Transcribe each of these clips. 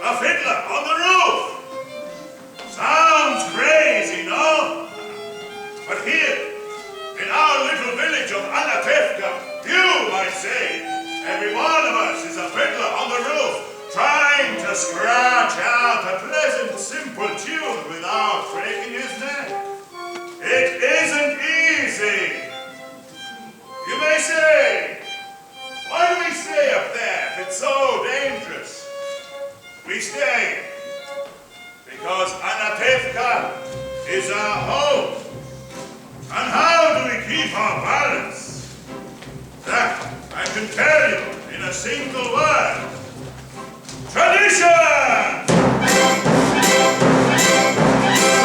A fiddler on the roof. Sounds crazy, no? But here, in our little village of Anatevka, you might say, every one of us is a fiddler on the roof, trying to scratch out a pleasant, simple tune without breaking his neck. It isn't easy. You may say, why do we stay up there if it's so dangerous? We stay because Anatevka is our home. And how do we keep our balance? That I can tell you in a single word. Tradition!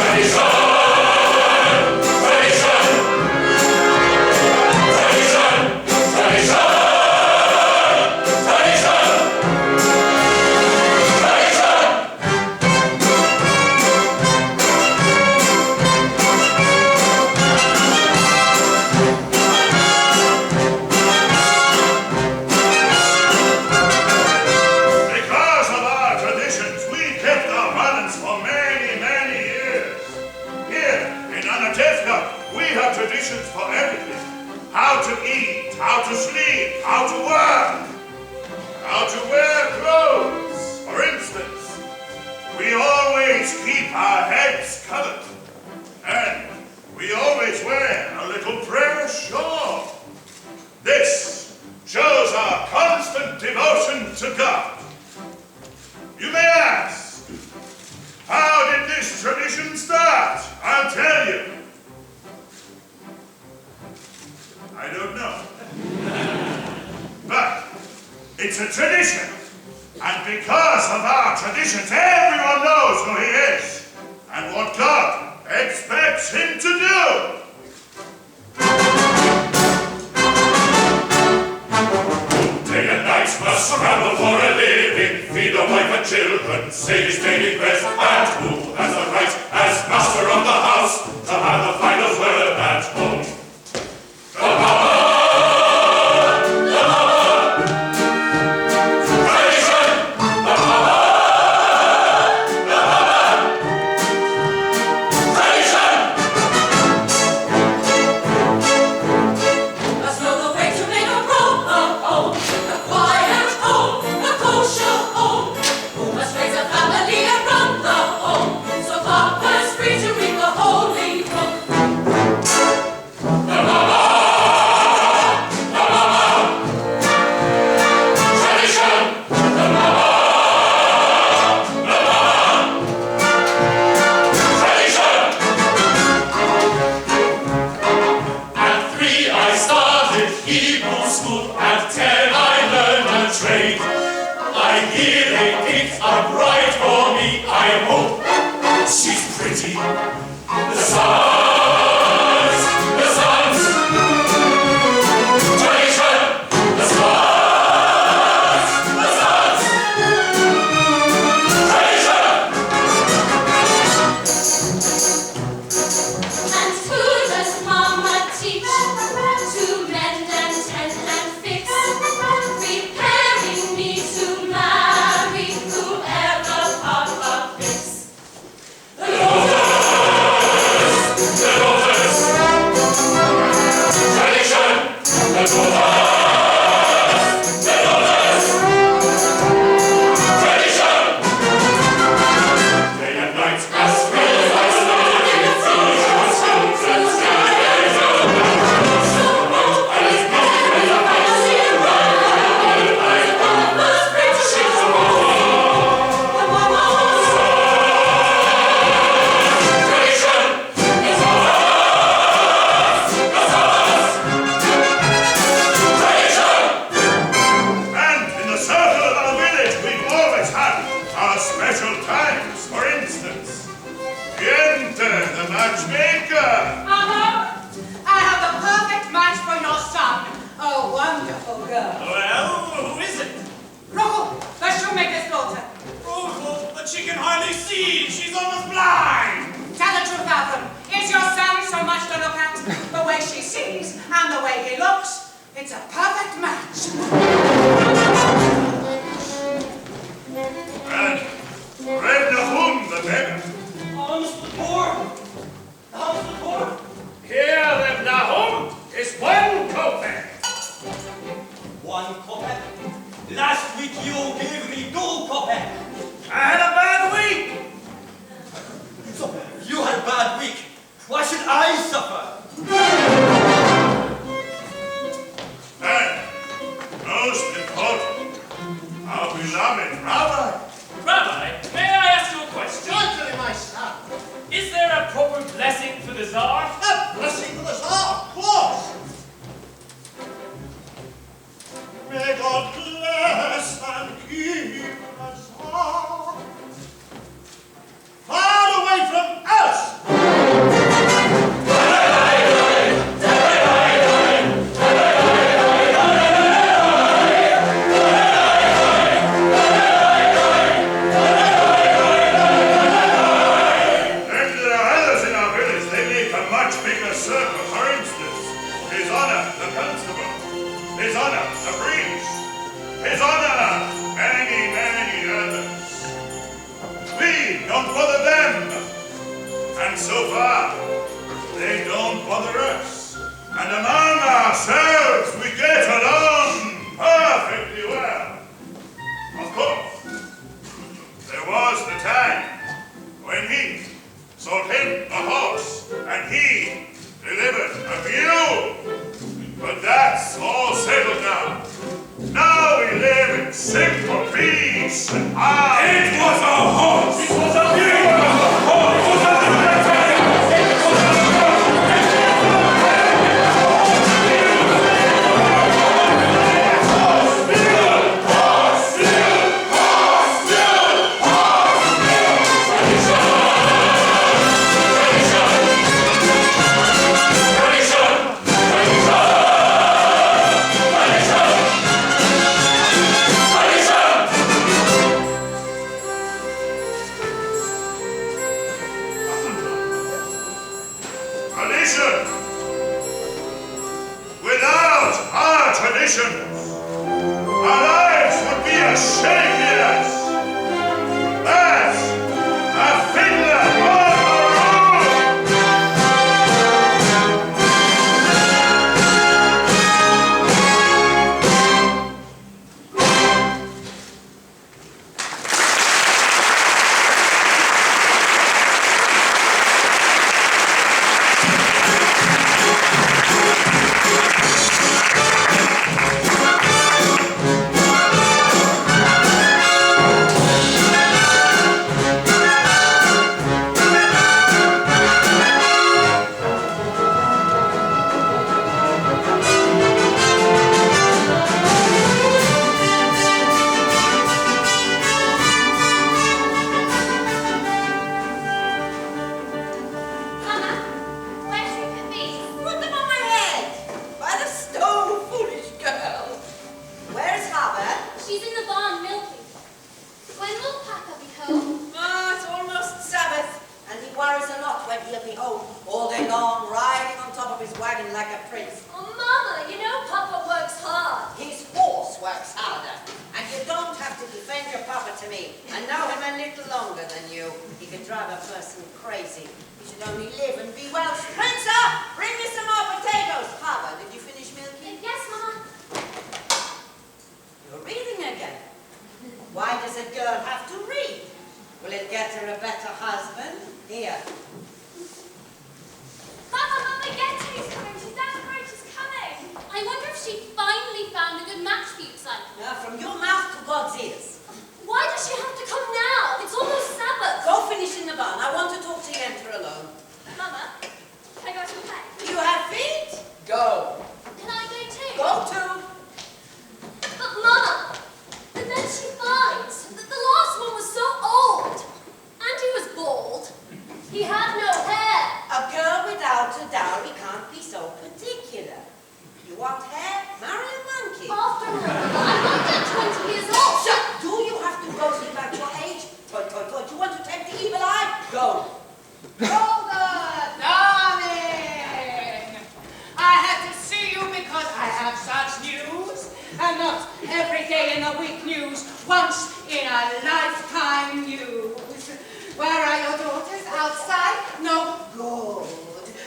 Tradition! For everything. How to eat, how to sleep, how to work, how to wear clothes. For instance, we always keep our heads covered, and we always wear a little prayer shawl. This shows our constant devotion to God. You may ask, how did this tradition start? I'll tell you. I don't know. But it's a tradition. And because of our traditions, everyone knows who he is and what God expects him to do. Day and night must scramble for a living, feed a wife and children, say his daily prayers, and who has the right, as master of the house, to have the final word at home? It's a perfect match. And copper. Last week you gave me 2 copper. I had a bad week. So, you had a bad week. Why should I suffer? And, most important, our beloved Rabbi. Rabbi, may I ask you a question? Certainly, my son. Is there a proper blessing for the Tsar? A blessing for the Tsar, of course. May God bless and keep the Tsar far away from us. His honor, many, many others. We don't bother them, and so far, they don't bother us. And among ourselves, we get along perfectly well. Of course, there was the time when he sold him a horse, and he delivered a mule. But that's all settled now. Now we live in simple peace and harmony. It was a horse! It was a mule! It was a horse! It was a our lives would be as shaky as a fiddler on the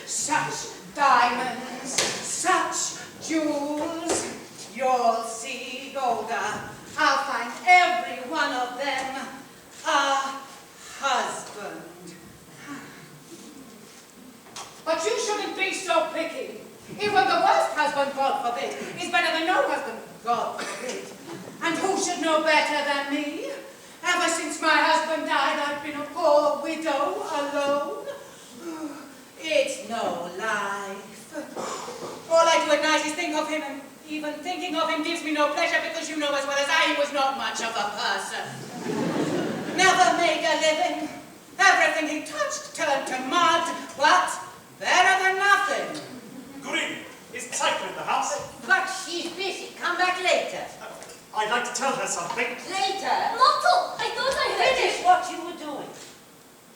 Such diamonds, such jewels, you'll see Golda, I'll find every one of them a husband. But you shouldn't be so picky. Even the worst husband, God forbid, is better than no husband, God forbid. And who should know better than me? Ever since my husband died, I've been a poor widow alone. It's no life. All I do at night is think of him, and even thinking of him gives me no pleasure because you know as well as I he was not much of a person. Never made a living. Everything he touched turned to mud, but better than nothing. Good evening. Is Cycle in the house? But she's busy. Come back later. I'd like to tell her something. Later? Mottle, I thought I heard Finish you. what you were doing.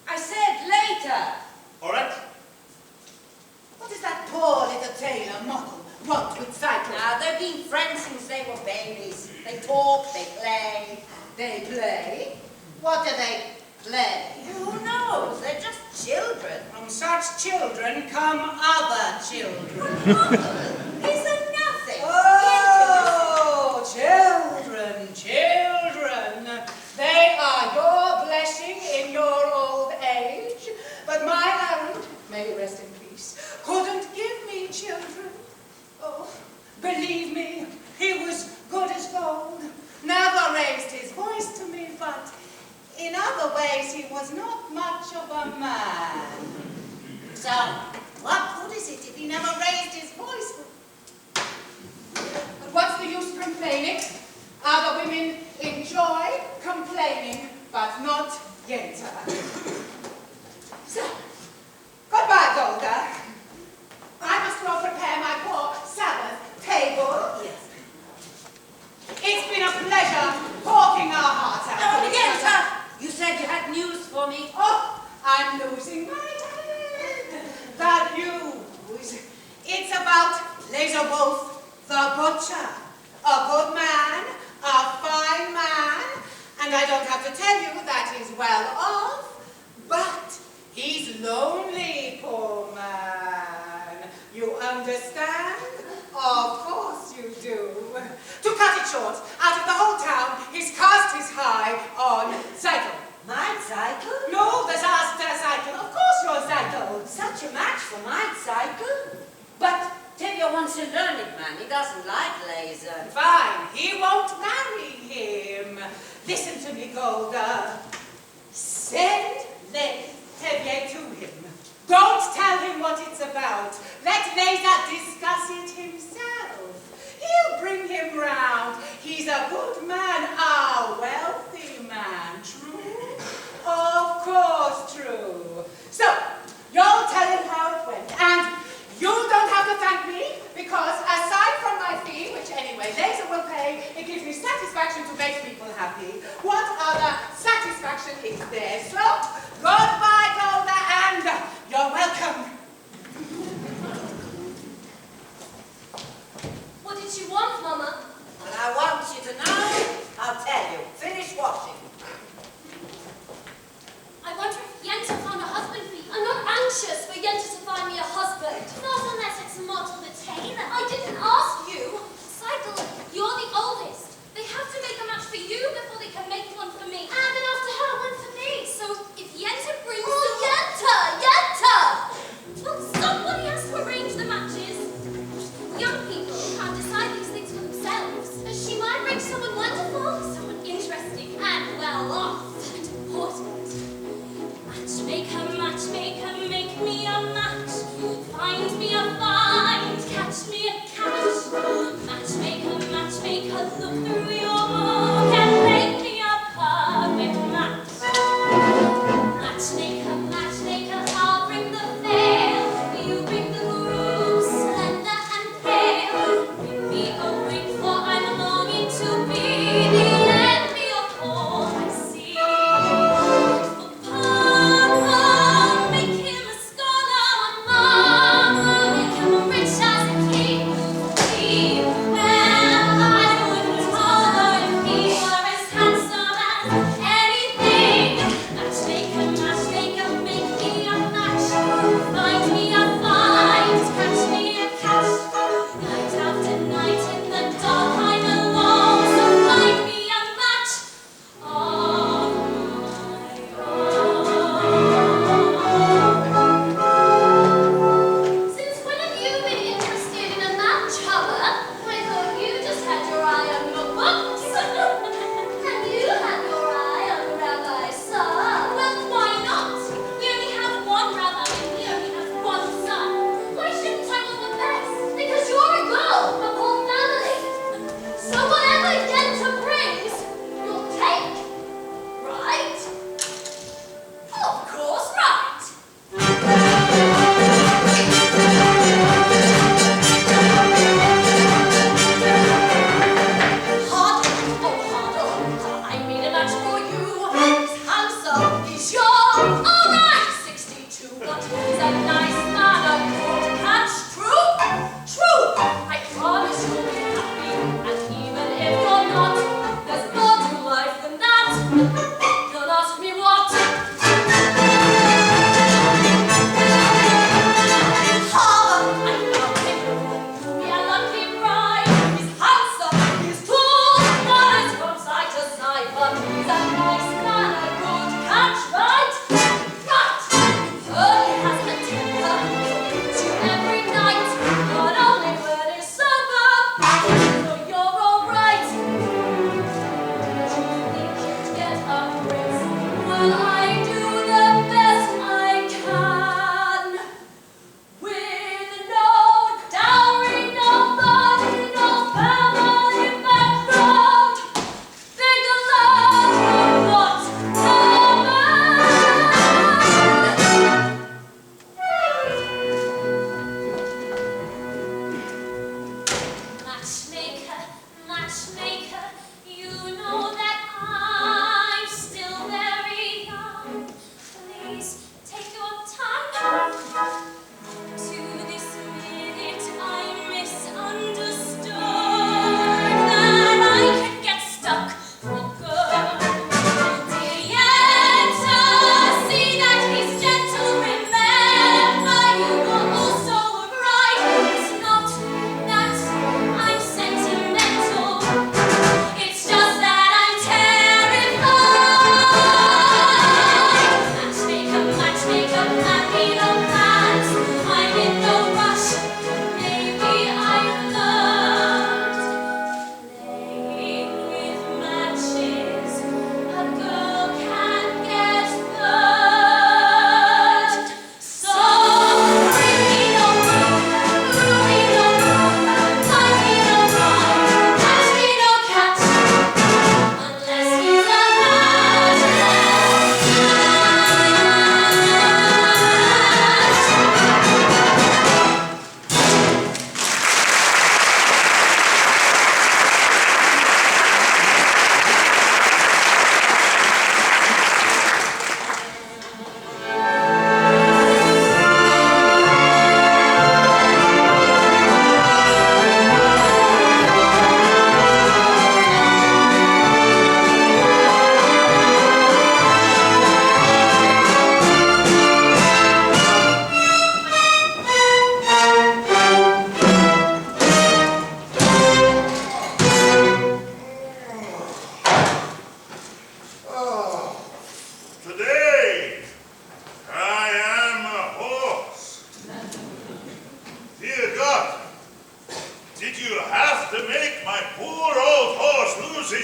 I said later. All right. What does that poor little tailor Mottle want with Cycle? Now, they've been friends since they were babies. They talk, they play. They play? What do they play? Who knows? They're just children. From such children come other children. These are nothing. Oh, children, children. They are your blessing in your old age. But my Aaron, may he rest in peace, couldn't give me children. Oh, believe me, he was good as gold. Never raised his voice to me, but in other ways he was not much of a man. So, what good is it if he never raised his voice? But what's the use complaining? Other women enjoy complaining, but not Yenta. So, goodbye, Golda. I must go prepare my poor Sabbath table. Yes. It's been a pleasure talking our hearts out. Oh, Yenta, you said you had news for me. Oh, I'm losing my head. The news. It's about Laserwolf the Butcher. A good man, a fine man, and I don't have to tell you that he's well off, but he's lonely, poor man. You understand? Of course you do. To cut it short, out of the whole town, he's cast his eye on Cycle. My Cycle? No, the Zaster Cycle. Of course your Cycle. Such a match for my Cycle. But Tibia wants a learned man. He doesn't like laser. Fine, he won't marry him. Listen to me, Golda. Send Tevye to him. Don't tell him what it's about. Let Laser discuss it himself. He'll bring him round. He's a good man, a wealthy man. True? Of course true. So, you'll tell him how it went. And you don't have to thank me, because aside from my fee, which anyway Laser will pay, it gives me satisfaction to make people happy. What other satisfaction is there? So, goodbye, Golda, and you're welcome. What did you want, Mama? And I want you to know, I'll tell you. Finish washing. I wonder if Yenta found a husband for you. I'm not anxious for Yenta to find me a husband. Not unless it's Mottle the tailor. I didn't ask you. Cycle, you're the oldest. They have to make a match for you before they can make one for me. And then after her, one for me. So if Yenta brings Yenta! Well, somebody has to arrange the matches. Young people can't decide these things for themselves. She might bring someone wonderful, someone interesting, and well off, and important. Matchmaker, make me a match. Find me a find, catch me a catch. Matchmaker, look through your book and make me a perfect match. Matchmaker, I'll bring the veil. You bring the groove, slender and pale. Bring me a ring, for I'm longing to be the envy of all I see.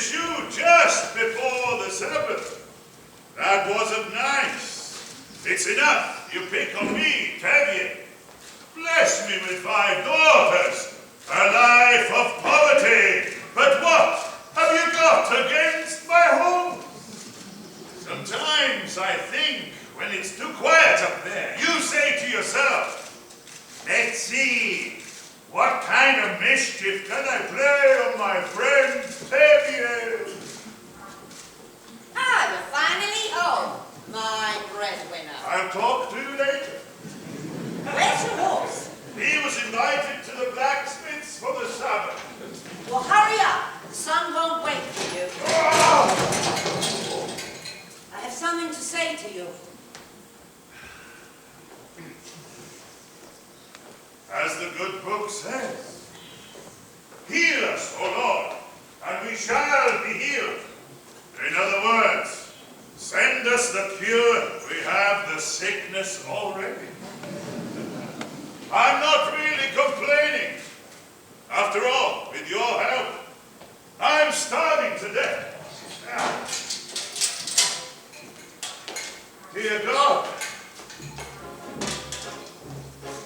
issue just before the Sabbath. That wasn't nice. It's enough. You pick on me, Tevye. Bless me with 5 daughters. A life of poverty. But what have you got against my home? Sometimes I think when it's too quiet up there, you say to yourself, let's see, what kind of mischief can I play on my friend Tevye? Ah, you're finally home, my breadwinner. I'll talk to you later. Where's your horse? He was invited to the blacksmith's for the Sabbath. Well, hurry up. The sun won't wait for you. I have something to say to you. As the good book says, heal us, O Lord, and we shall be healed. In other words, send us the cure. We have the sickness already. I'm not really complaining. After all, with your help, I'm starving to death. Dear God,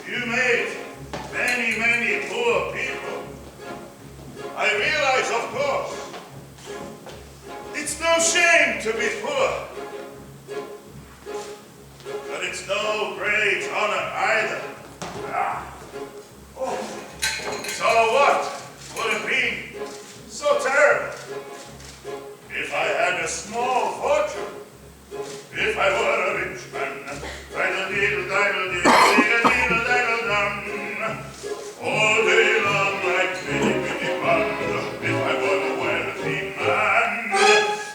you made many, many poor people. I realize, of course, it's no shame to be poor. But it's no great honor either. So what would have been so terrible if I had a small fortune? If I were a rich man, all day long like bitty band. If I were a wealthy man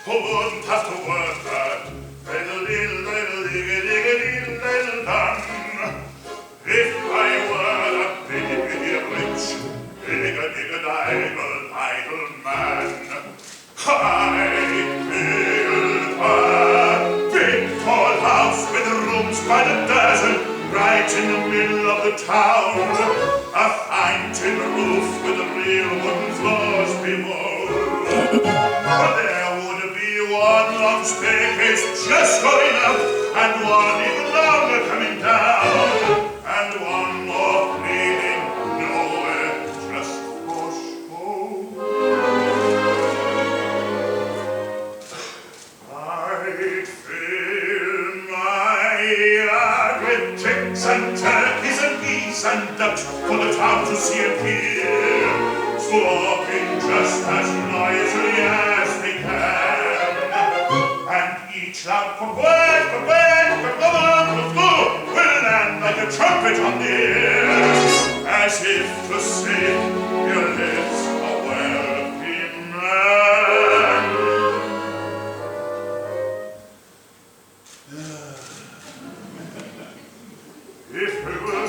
who wouldn't have to work hard, if I were a bitty rich, idle man, I'd build a big tall house with rooms by the dozen, right in the middle of the town. A fine tin roof with the real wooden floors below. But there would be one long staircase just going up, and one even longer coming down, and one more leading nowhere, just for show. I'd fill my yard with chicks and turkeys and geese and ducks for the town to see and hear, squawking just as noisily as they can, and each loud quack, will land like a trumpet on the air, as if to say, your lips are wealthy man. If we were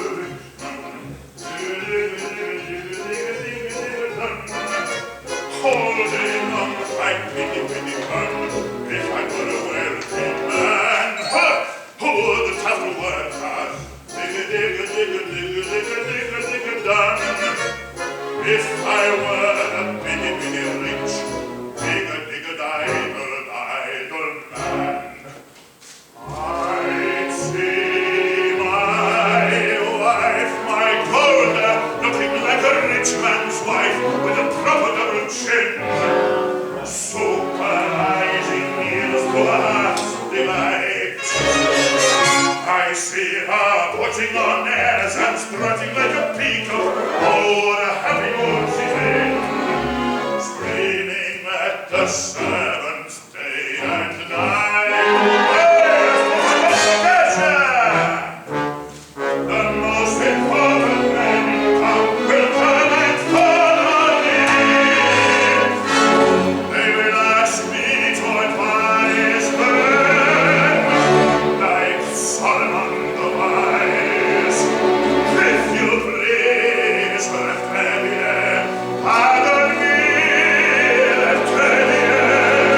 all day long, I'd pity fun. If I were a wealthy man, who wouldn't have to work hard, done. If I were a bitty rich, idle man, I'd see my wife, my Golda, looking like a rich man's wife with a proper double chin, supervising meals to a heart's delight. I see her putting on airs and strutting like a peacock. Oh, what a happy mood she's in, screaming at the servants day and night. The most important man in town will come and call on me. They will ask me to advise them, like Solomon the wise. If you please, Lieutenant, pardon me, Lieutenant.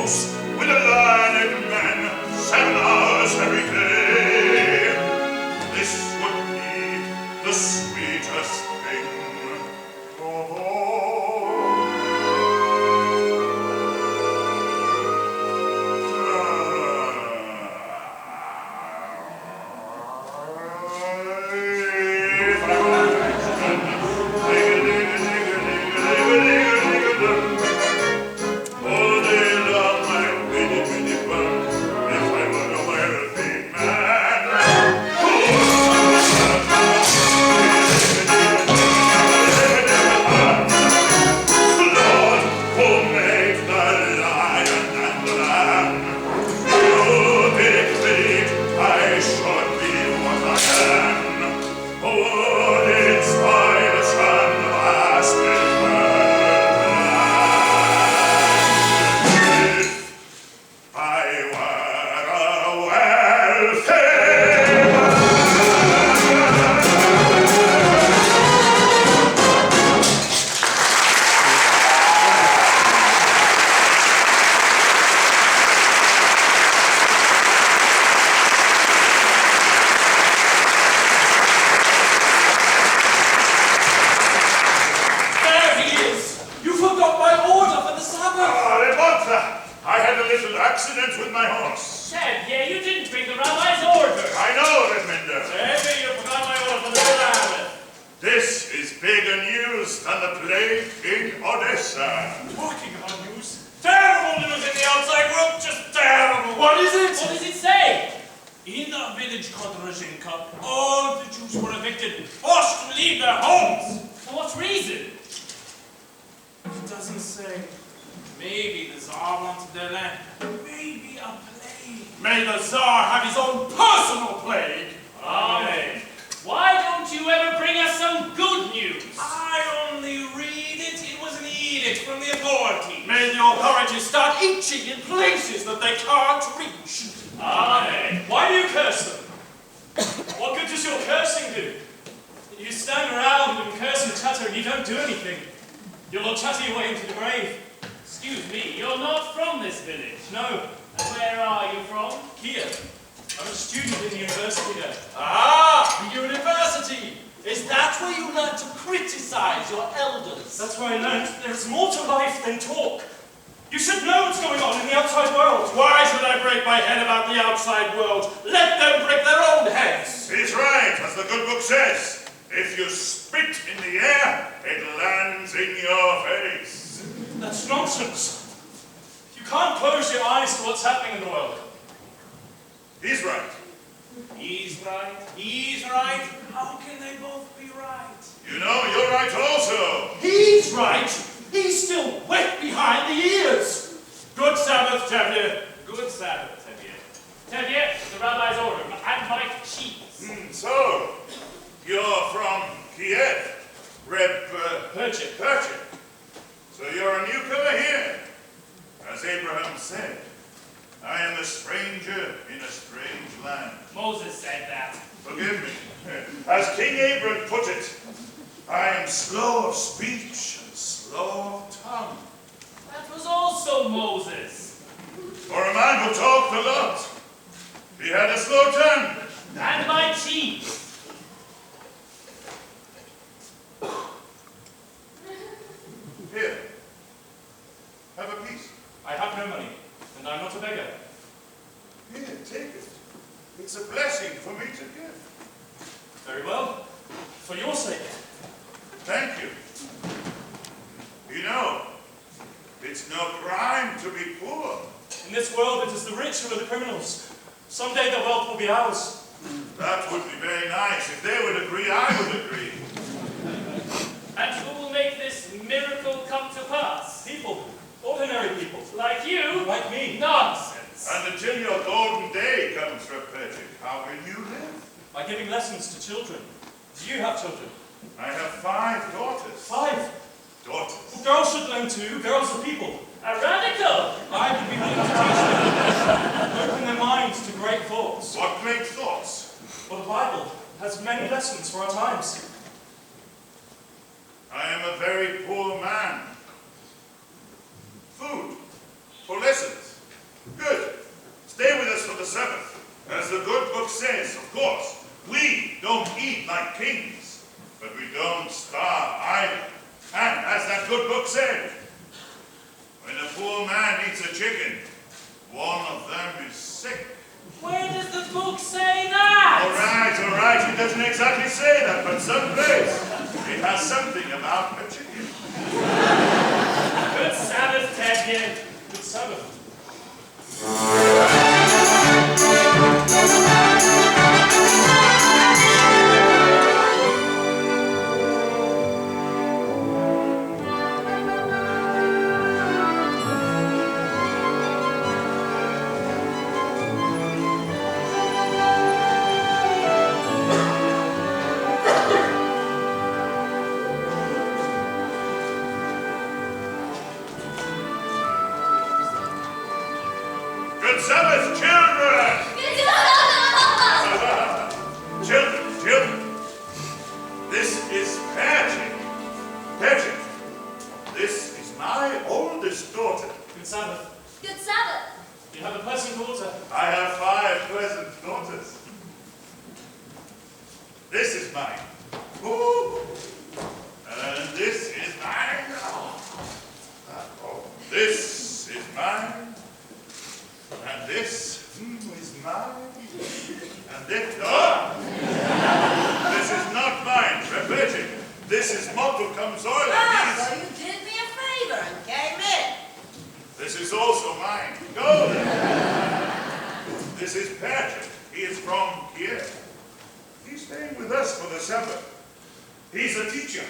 talks with a learned man 7 hours every day. This would be the sweetest thing of all. All day long I'm biddy bum, if I were a wealthy man. Lord, who made the lion and the lamb, you dictate I should be what I am. Would inspiration last eternal? If I were a wealthy There he is! You forgot my order for the Sabbath! Rebecca, I had a little accident with my horse. Ted, you didn't bring the rabbi's order. I know, Redminder. Maybe you forgot my order for the Sabbath. This is bigger news than the plague in Odessa. Talking about news. Terrible news in the outside world, just terrible. What is it? What does it say? In the village called Rozhinka, all the Jews were evicted, forced to leave their homes. For what reason? It doesn't say. Maybe the Tsar wanted their land. Maybe a plague. May the Tsar have his own personal plague. Amen. Why don't you ever bring us some good news? I only read it. It was an edict from the authorities. May the authorities start itching in places that they can't reach. Amen. Why do you curse them? What good does your cursing do? You stand around and curse and chatter and you don't do anything. You'll chatter your way into the grave. Excuse me, you're not from this village, no. And where are you from? Kiev. I'm a student in the university there. Ah! The university! Is that where you learn to criticize your elders? That's where I learned there's more to life than talk. You should know what's going on in the outside world. Why should I break my head about the outside world? Let them break their own heads. He's right, as the good book says. If you spit in the air, it lands in your face. That's nonsense. You can't close your eyes to what's happening in the world. He's right. He's right. He's right. How can they both be right? You know, you're right also. He's right! He's still wet behind the ears! Good Sabbath, Tevye. Good Sabbath, Tevye. Tevye, the rabbi's order, and my cheese. So, you're from Kiev, Reb Perchik. Perchik. So you're a newcomer here. As Abraham said, I am a stranger in a strange land. Moses said that. Forgive me. As King Abraham put it, I am slow of speech and slow of tongue. That was also Moses. For a man who talked a lot, he had a slow tongue. And my cheese. Here, have a piece. I have no money, and I'm not a beggar. Here, take it. It's a blessing for me to give. Very well. For your sake. Thank you. You know, it's no crime to be poor. In this world, it is the rich who are the criminals. Someday the wealth will be ours. That would be very nice. If they would agree, I would agree. And who will make this miracle come to pass? People. Ordinary people. Like you? Like me. Nonsense. And until your golden day comes, Repetic, how will you live? By giving lessons to children. Do you have children? I have 5 daughters. 5. Daughters. Well, girls should learn too. Girls are people. A radical. I would be willing to teach them. Open their minds to great thoughts. What great thoughts? Well, the Bible has many lessons for our times. I am a very poor man. Food for lessons. Good. Stay with us for the Sabbath. As the good book says, of course, we don't eat like kings, but we don't starve either. And as that good book said, when a poor man eats a chicken, one of them is sick. Where does the book say that? All right. It doesn't exactly say that, but someplace it has something about a chicken. Good Sabbath, Ted. Good Sabbath. Good Sabbath, children! Children, this is Paget. Paget, this is my oldest daughter. Good Sabbath. Good Sabbath. You have a pleasant daughter. I have 5 pleasant daughters. This is mine. Ooh. And this is mine. Oh, this is mine. And this is mine. And this, this is not mine, Paget. This is Motto comes oil. So you did me a favor and came in. This is also mine. Go there. This is Paget. He is from Kiev. He's staying with us for the Sabbath. He's a teacher.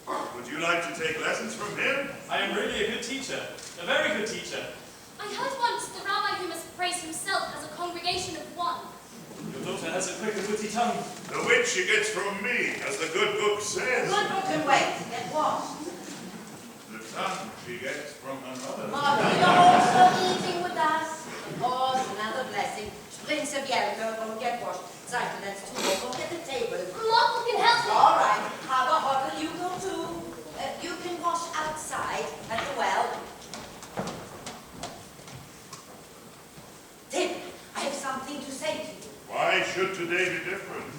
Would you like to take lessons from him? I am really a good teacher. A very good teacher. I heard once the rabbi who must praise himself has a congregation of 1. Your daughter has a quick and witty tongue. The which she gets from me, as the good book says. Good book can wait. Get what? The tongue she gets from her mother. Mother, you're also eating with us. Of course, another blessing. Spring Sabielko, go and get washed. Cycle, that's 2 more. Go get the table. Motto can help me. All right. Have a hoddle, you go too. You can wash outside at the well. Tim, I have something to say to you. Why should today be different?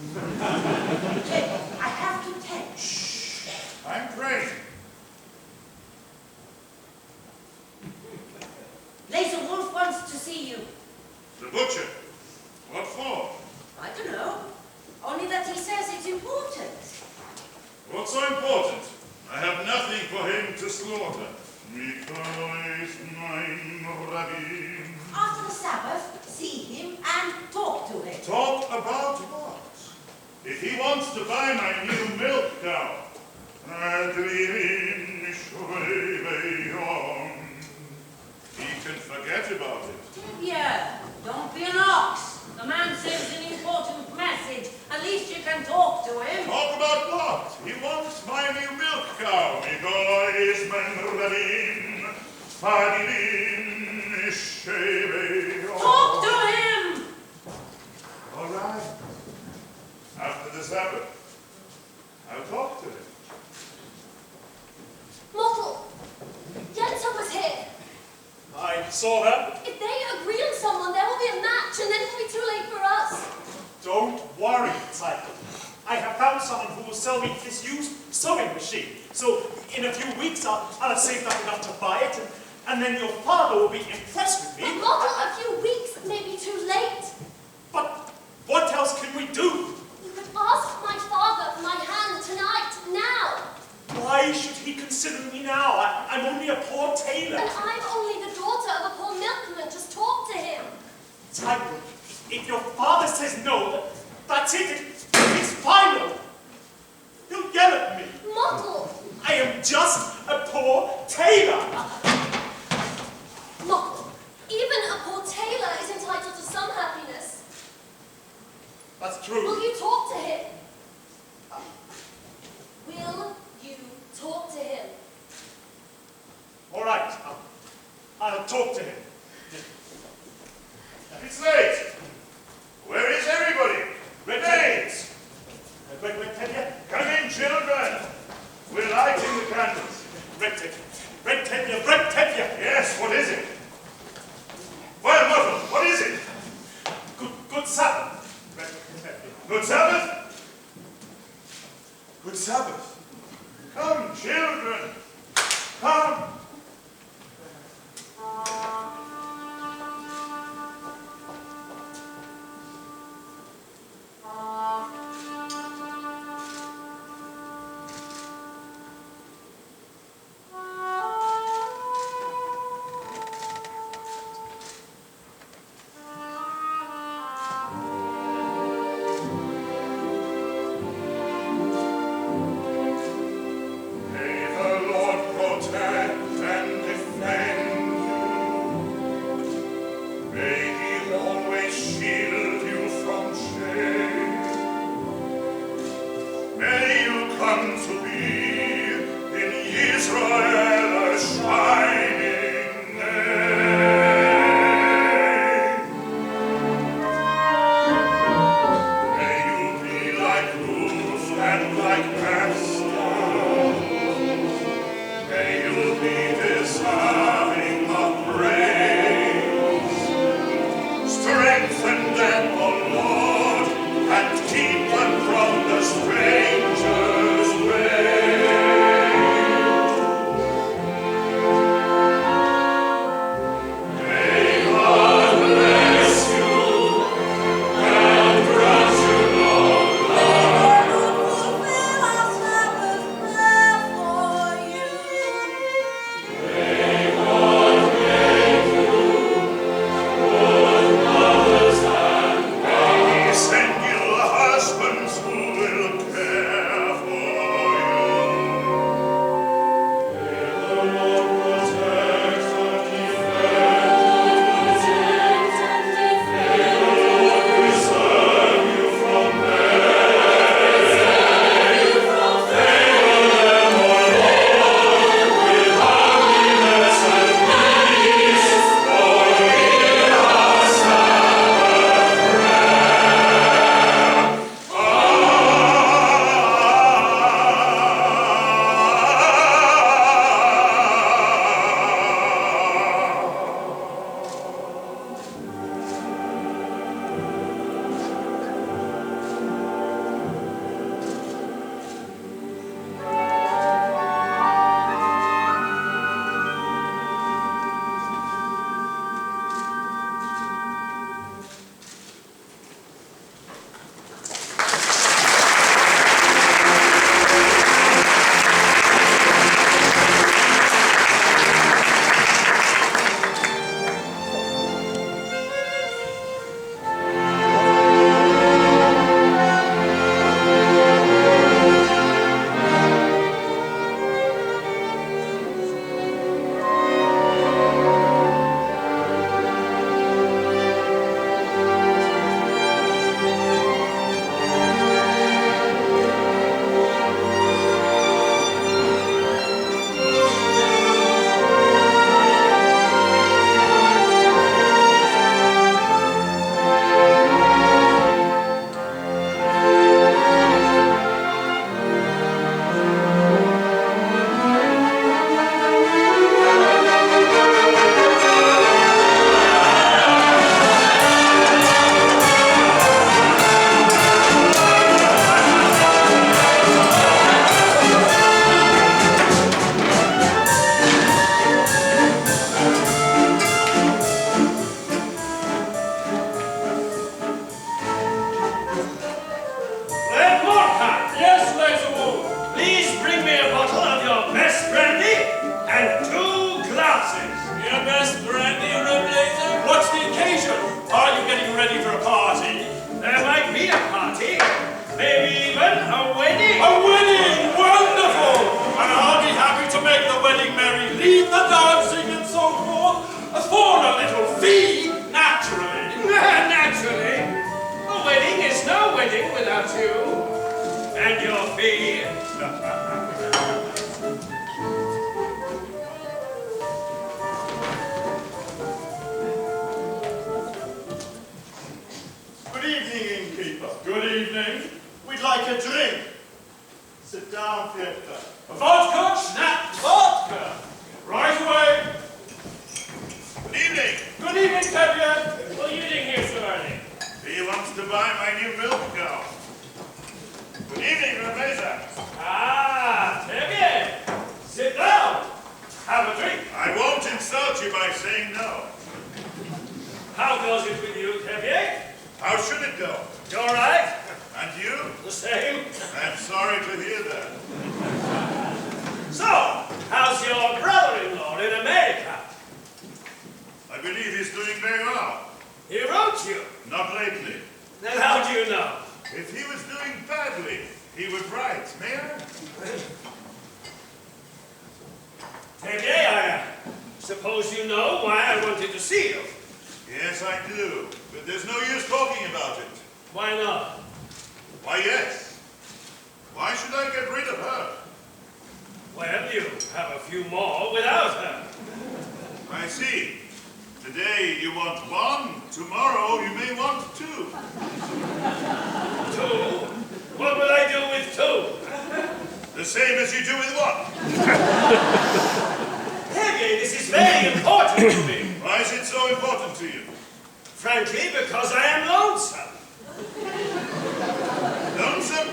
Tim, I have to tell you. Shh. I'm praying. Laser Wolf wants to see you. The butcher. What for? I don't know. Only that he says it's important. What's so important? I have nothing for him to slaughter. After the Sabbath, see him and talk to him. Talk about what? If he wants to buy my new milk cow, he can forget about it. Yeah, don't be an ox. The man sends an important message. At least you can talk to him. Talk about what? He wants my new milk cow. Talk to him! All right. After the Sabbath, I'll talk to him. Motto, Yenta was here. I saw her. If they agree on someone, there will be a match, and then it will be too late for us. Don't worry, Cycle. I have found someone who will sell me this used sewing machine. So in a few weeks, I'll have saved up enough to buy it, and then your father will be impressed with me. But Motto, a few weeks may be too late. But what else can we do? You could ask my father for my hand tonight, now. Why should he consider me now? I'm only a poor tailor. And I'm only the daughter of a poor milkman. Just talk to him. Cycle, if your father says no, that's it. It's final. He'll yell at me. Motto, I am just a poor tailor. Motto, even a poor tailor is entitled to some happiness. That's true. Will you talk to him? Will you talk to him? All right, I'll talk to him. It's late. Where is everybody? Maids! Come in, children. We're lighting the candles. Red Tevye. Yes, what is it? Sabbath. Come, children, come. May the Lord protect and defend you. May He always shield you from shame. May you come to be in Israel a shining name. May you be like Ruth and like Esther. May you be deserving of praise. Strengthen them, O Lord, and keep them from the stranger's way. May God bless you and grant you long life. May He send you husbands who will care for you. May the Lord protect and defend you. May the Lord preserve you from pain. Favor them, O Lord, with happiness and peace, for He has Yes, Laserwolf. Please bring me a bottle of your best brandy and 2 glasses. Your best brandy, Reblazer? What's the occasion? Are you getting ready for a party? There might be a party. Maybe even a wedding. A wedding! Wonderful! And I'll be happy to make the wedding merry, leave the dancing and so forth, for a little fee, naturally. Naturally. A wedding is no wedding without you. And your fee. Good evening, innkeeper. Good evening. We'd like a drink. Sit down, Fiddler. Vodka, snap, vodka. Right away. Good evening. Good evening, Kevin. What are you doing here so early? He wants to buy my new milk cow. Good evening, Reblazer. Ah, saying no. How goes it with you, Tevier? How should it go? You all right? And you? The same. I'm sorry to hear that. So, how's your brother-in-law in America? I believe he's doing very well. He wrote you. Not lately. Then how do you know? If he was doing badly, he would write. May I? Tevier, I suppose you know why I wanted to see you. Yes, I do. But there's no use talking about it. Why not? Why, yes. Why should I get rid of her? Well, you have a few more without her. I see. Today you want one, tomorrow you may want two. Two? What will I do with two? The same as you do with one. Tevier, this is very important to me. Why is it so important to you? Frankly, because I am lonesome. Lonesome?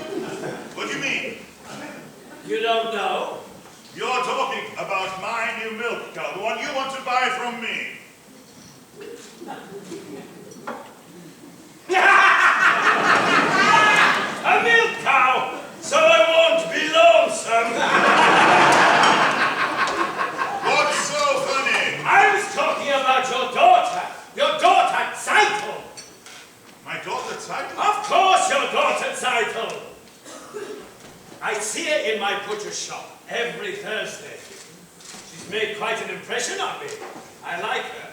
What do you mean? You don't know? You're talking about my new milk cow, the one you want to buy from me. A milk cow, so I won't be lonesome. What's so funny? I was talking about your daughter. Your daughter, Zeitel. My daughter Zeitel? Of course, your daughter, Zeitel. I see her in my butcher's shop every Thursday. She's made quite an impression on me. I like her.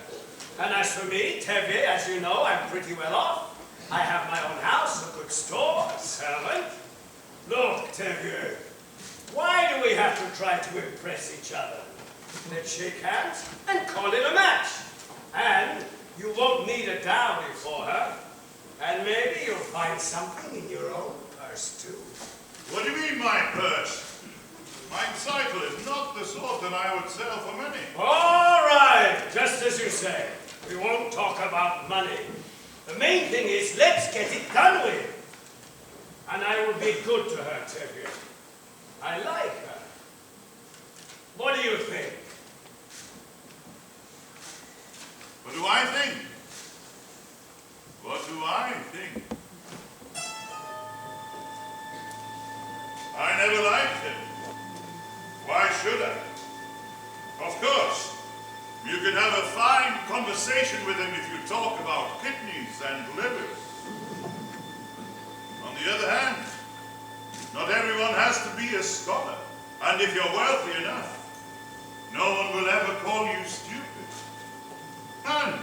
And as for me, Tevier, as you know, I'm pretty well off. I have my own house, a good store, a servant. Look, Tevier, why do we have to try to impress each other? Let's shake hands and call it a match. And you won't need a dowry for her. And maybe you'll find something in your own purse, too. What do you mean, my purse? My cycle is not the sort that I would sell for money. All right, just as you say. We won't talk about money. The main thing is, let's get it done with. And I will be good to her, Tevier. I like her. What do you think? What do I think? What do I think? I never liked him. Why should I? Of course, you can have a fine conversation with him if you talk about kidneys and livers. On the other hand, not everyone has to be a scholar. And if you're wealthy enough, no one will ever call you stupid. And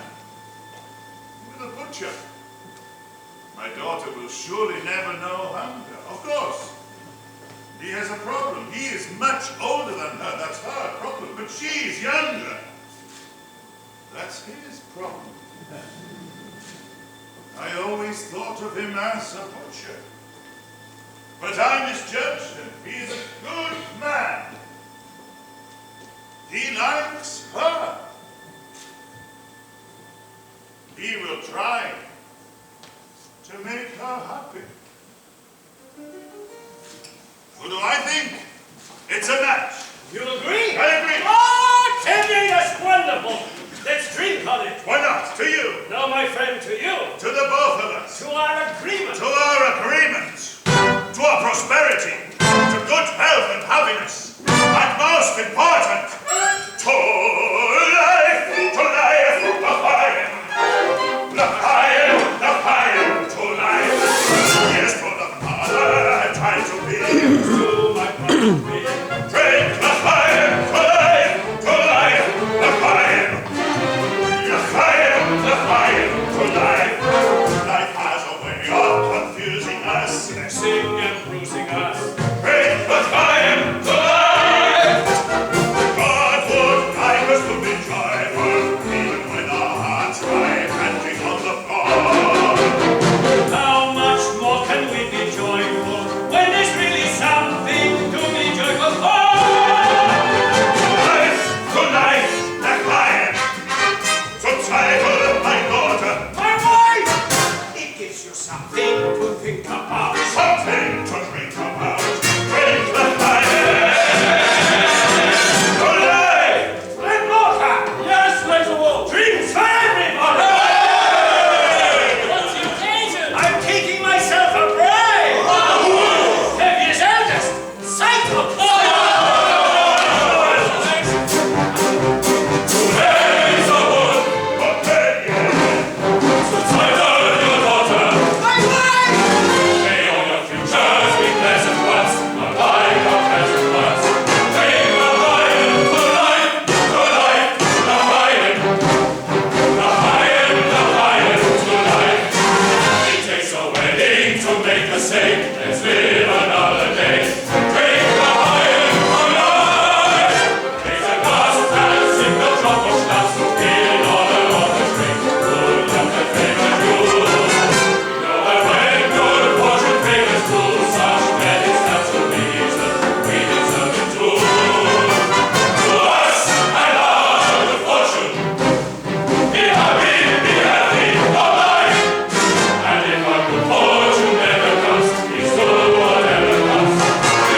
with a butcher, my daughter will surely never know hunger. Of course, he has a problem. He is much older than her. That's her problem. But she's younger. That's his problem. I always thought of him as a butcher. But I misjudged him. He is a good man. He likes her. He will try to make her happy. What do I think? It's a match. You agree? I agree. Oh, Tevier, that's wonderful. Let's drink on it. Why not? To you. No, my friend, to you. To the both of us. To our agreement. To our agreement. To our prosperity. To good health and happiness. And most important, to life. To life. L'chaim, to life. Yes, for the Father, time to be. To my property. Drink l'chaim, to life. To life, l'chaim. L'chaim, to life. Life has a way of confusing us. Blessing and bruising us. Drink l'chaim, to life. God would like us to be joyful, even when our hearts lie panting on the floor. How much more can we be joyful when there's really something to be joyful for? Tonight, l'chaim. To title my daughter. My wife! It gives you something to think about. Something to drink about. Drink l'chaim. To life. Grandmother! Yes, Laser Wolf. need to make a sake. Let's live another day. Drink the iron for life. Raise a glass and sing the drop of schnapps. In honor of the drink. Good luck and fame and you. We know that when good fortune favors to such men, it's natural reason we deserve it too. To us and our good fortune. Be happy for life. And if our good fortune never comes, it's so whatever comes.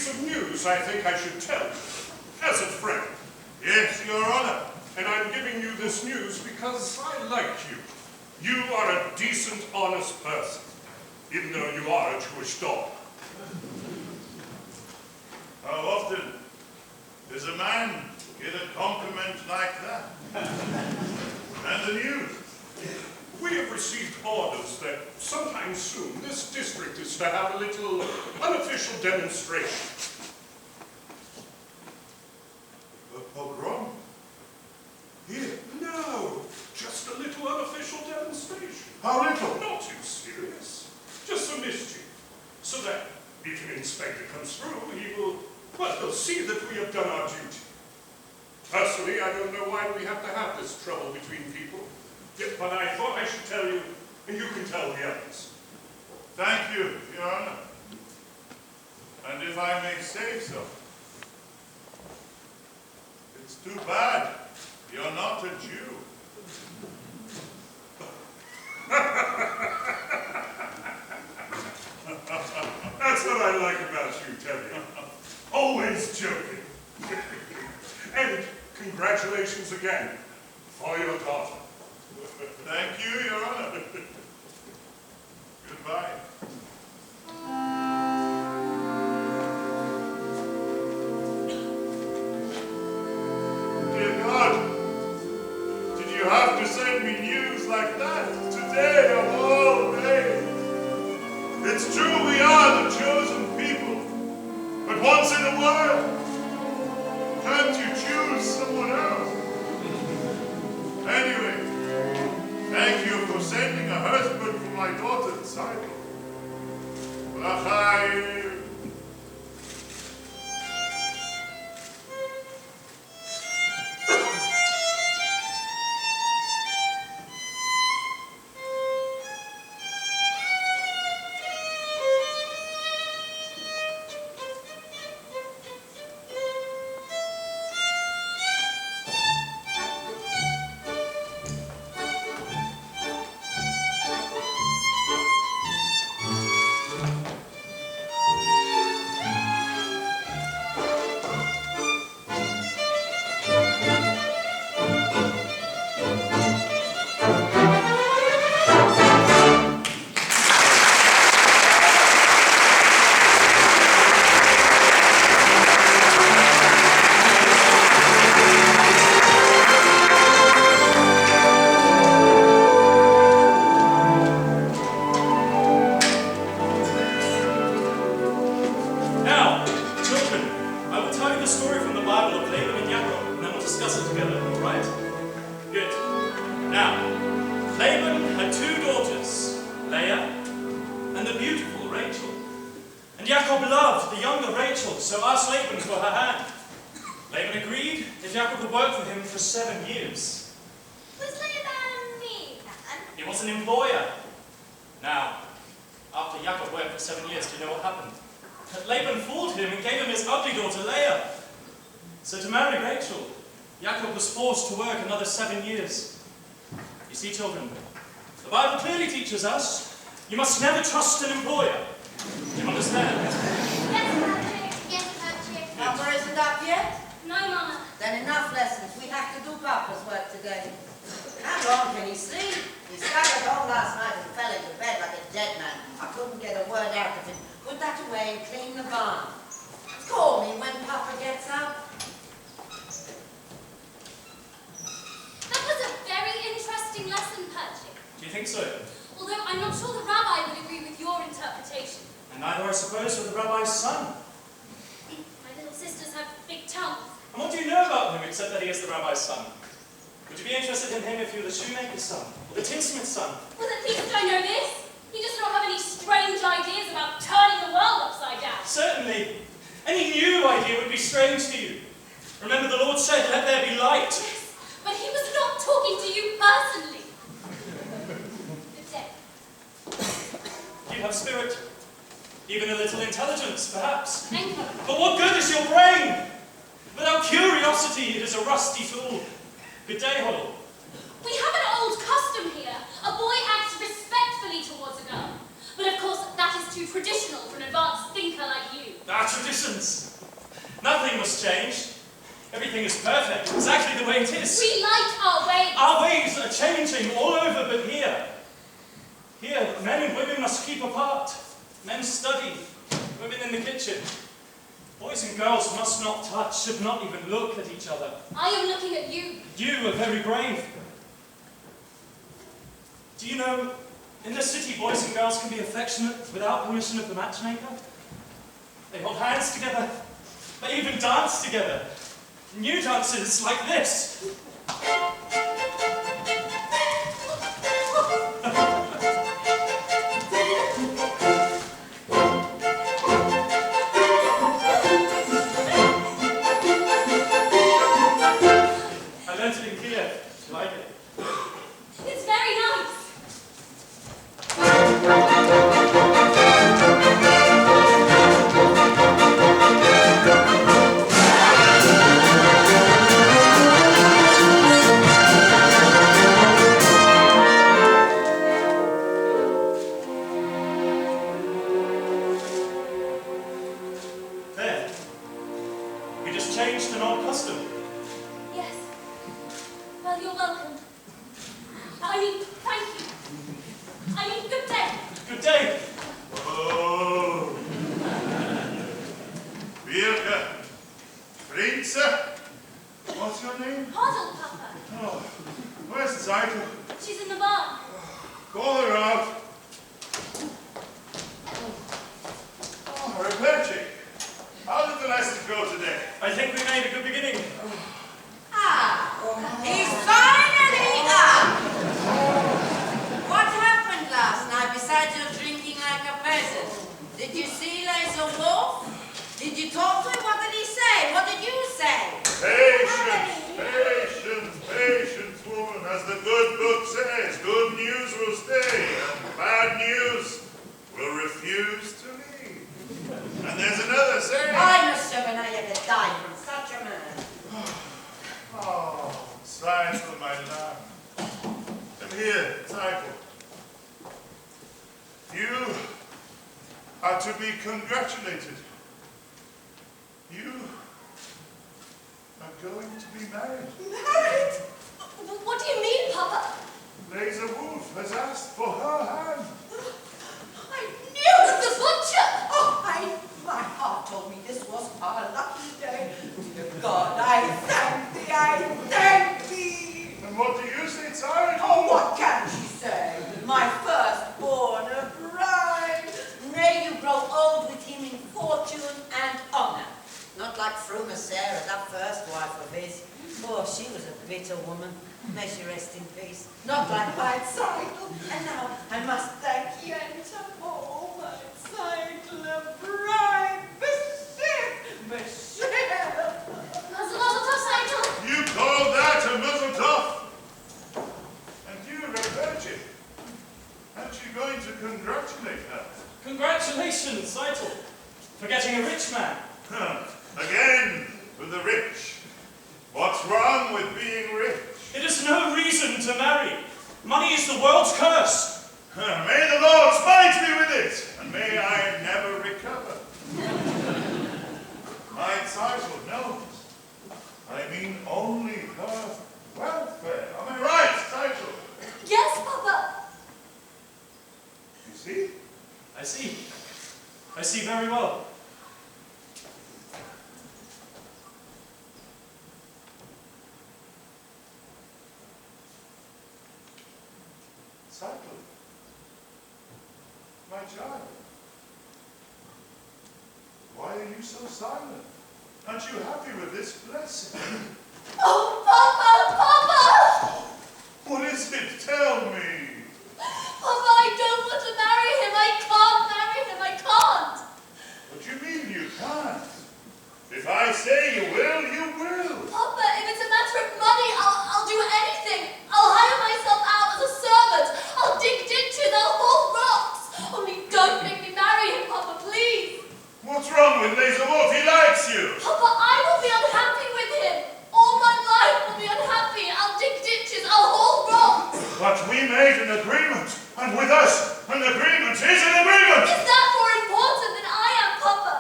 piece of news I think I should tell you, as a friend. Yes, Your Honor, and I'm giving you this news because I like you. You are a decent, honest person, even though you are a Jewish dog. How often does a man get a compliment like that? And the news? We have received orders that sometime soon this district is to have a little unofficial demonstration. A pogrom? Here? No, just a little unofficial demonstration. How little? Not too serious. Just some mischief. So that if an inspector comes through, he will, well, he'll see that we have done our duty. Personally, I don't know why we have to have this trouble between people. Yeah, but I thought I should tell you, and you can tell the others. Thank you, Your Honor. And if I may say so, it's too bad you're not a Jew. That's what I like about you, Terry. Always joking. And congratulations again for your daughter. Thank you, Your Honor. Goodbye. Dear God, did you have to send me news like that today of all days? It's true we are the chosen people, but once in a while, can't you choose someone else? Anyway, thank you for sending a husband for my daughter, Sidon. L'chaim. You must never trust an employer. Do you understand? Yes, Patrick. Yes, Patrick. Papa isn't up yet? No, Mama. Then enough lessons. We have to do Papa's work today. How long can he sleep? He staggered home last night and fell into bed like a dead man. I couldn't get a word out of him. Put that away and clean the barn. Call me when Papa gets up. That was a very interesting lesson, Patrick. Do you think so? Although I'm not sure the rabbi would agree with your interpretation. And neither, I suppose, with the rabbi's son. My little sisters have big tongues. And what do you know about him except that he is the rabbi's son? Would you be interested in him if you were the shoemaker's son, or the tinsmith's son? Well, at least I know this. He does not have any strange ideas about turning the world upside down. Certainly. Any new idea would be strange to you. Remember, the Lord said, "Let there be light." Yes, but he was not talking to you personally. Good day. You have spirit. Even a little intelligence, perhaps. Thank you. But what good is your brain? Without curiosity, it is a rusty tool. Good day, Hollow. We have an old custom here. A boy acts respectfully towards a girl. But of course, that is too traditional for an advanced thinker like you. Ah, Our traditions. Nothing must change. Everything is perfect, exactly the way it is. We like our ways. Our ways are changing all over, but here. Here, men and women must keep apart. Men study, women in the kitchen. Boys and girls must not touch, should not even look at each other. I am looking at you. You are very brave. Do you know, in the city, boys and girls can be affectionate without permission of the matchmaker? They hold hands together. They even dance together. New dances like this. I learned it in Kiev. You like it? It's very nice. There. We just changed an old custom. Yes. Well, you're welcome. I mean, thank you. I mean, good day. Good day. Oh. Wilka. Prince. What's your name? Pardon, Papa. Oh. Where's Zykel? She's in the barn. Call her out. Oh, Reperci. How did the lesson go today? I think we made a good beginning. He's finally up! What happened last night besides your drinking like a peasant? Did you see Laser Wolf? Did you talk to him? What did he say? What did you say? Patience, patience, patience, woman. As the good book says, good news will stay, and bad news will refuse to leave. And there's another saying. I must have never died from such a man. Oh, Zykel, my love. Come here, Zykel. You are to be congratulated. You are going to be married. Married? What do you mean, Papa? Laser Wolf has asked for her hand. I knew it! The butcher! Oh, my heart told me this was our lucky day. Dear God, I thank thee, I thank thee. And what do you say, Zykel? Oh, what can she say? My firstborn, a bride. May you grow old with him in fortune and honor. Not like Fruma Sarah, that first wife of his. Oh, she was a bitter woman. May she rest in peace. Not like my Zykel. And now I must thank Yenta. Oh, my Zykel, a bride. Michelle. That's a lot of tough cycle. You call that a muzzle tough? And you, Reperci, aren't you going to congratulate her? Congratulations, Zytel, for getting a rich man. Again, with the rich. What's wrong with being rich? It is no reason to marry. Money is the world's curse. May the Lord smite me with it, and may I never recover. My Zykel knows. I mean only her welfare. Am I right, Zykel? Yes, Papa. You see? I see. I see very well. Zykel, my child, why are you so silent? Aren't you happy with this blessing? Oh, Papa, Papa! What is it? Tell me. Papa, I don't want to marry him. I can't marry him. I can't. What do you mean you can't? If I say you will, you will. Papa, if it's a matter of money, I'll do anything. I'll hire myself out as a servant. I'll dig ditches. I'll haul rocks. Only don't make me marry him, Papa, please. What's wrong with Laser Wolf? He likes you. Papa, I will be unhappy with him. All my life will be unhappy. I'll dig ditches. I'll haul rocks. But we made an agreement, and with us, an agreement is an agreement. Is that more important than I am, Papa?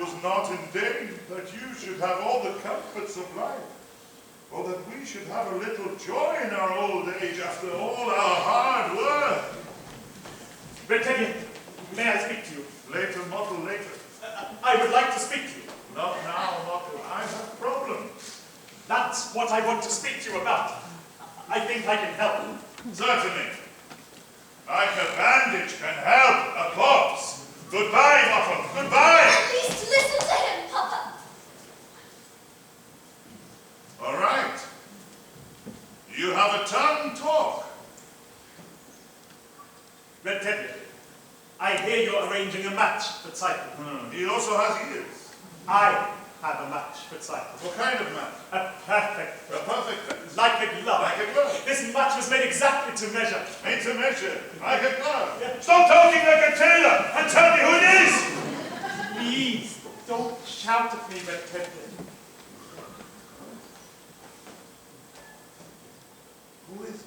was not ordained that you should have all the comforts of life, or that we should have a little joy in our old age after all our hard work. Britannia, may I speak to you? Later, Mottle, later. I would like to speak to you. Not now, Mottle. I have problems. That's what I want to speak to you about. I think I can help. Certainly. Like a bandage can help a corpse. Goodbye, Mottle. Goodbye. At least listen to him, Papa. All right. You have a tongue, talk. Red Teddy, I hear you're arranging a match for Cycle. He also has ears. I have a match for Cycle. What kind of match? A perfect, A perfect fit. like a glove. Like a glove. This match was made exactly to measure. Made to measure. Like a glove. Yeah. Stop talking like a tailor and tell me who it is. Please, don't shout at me, Red Teddy. Who is it?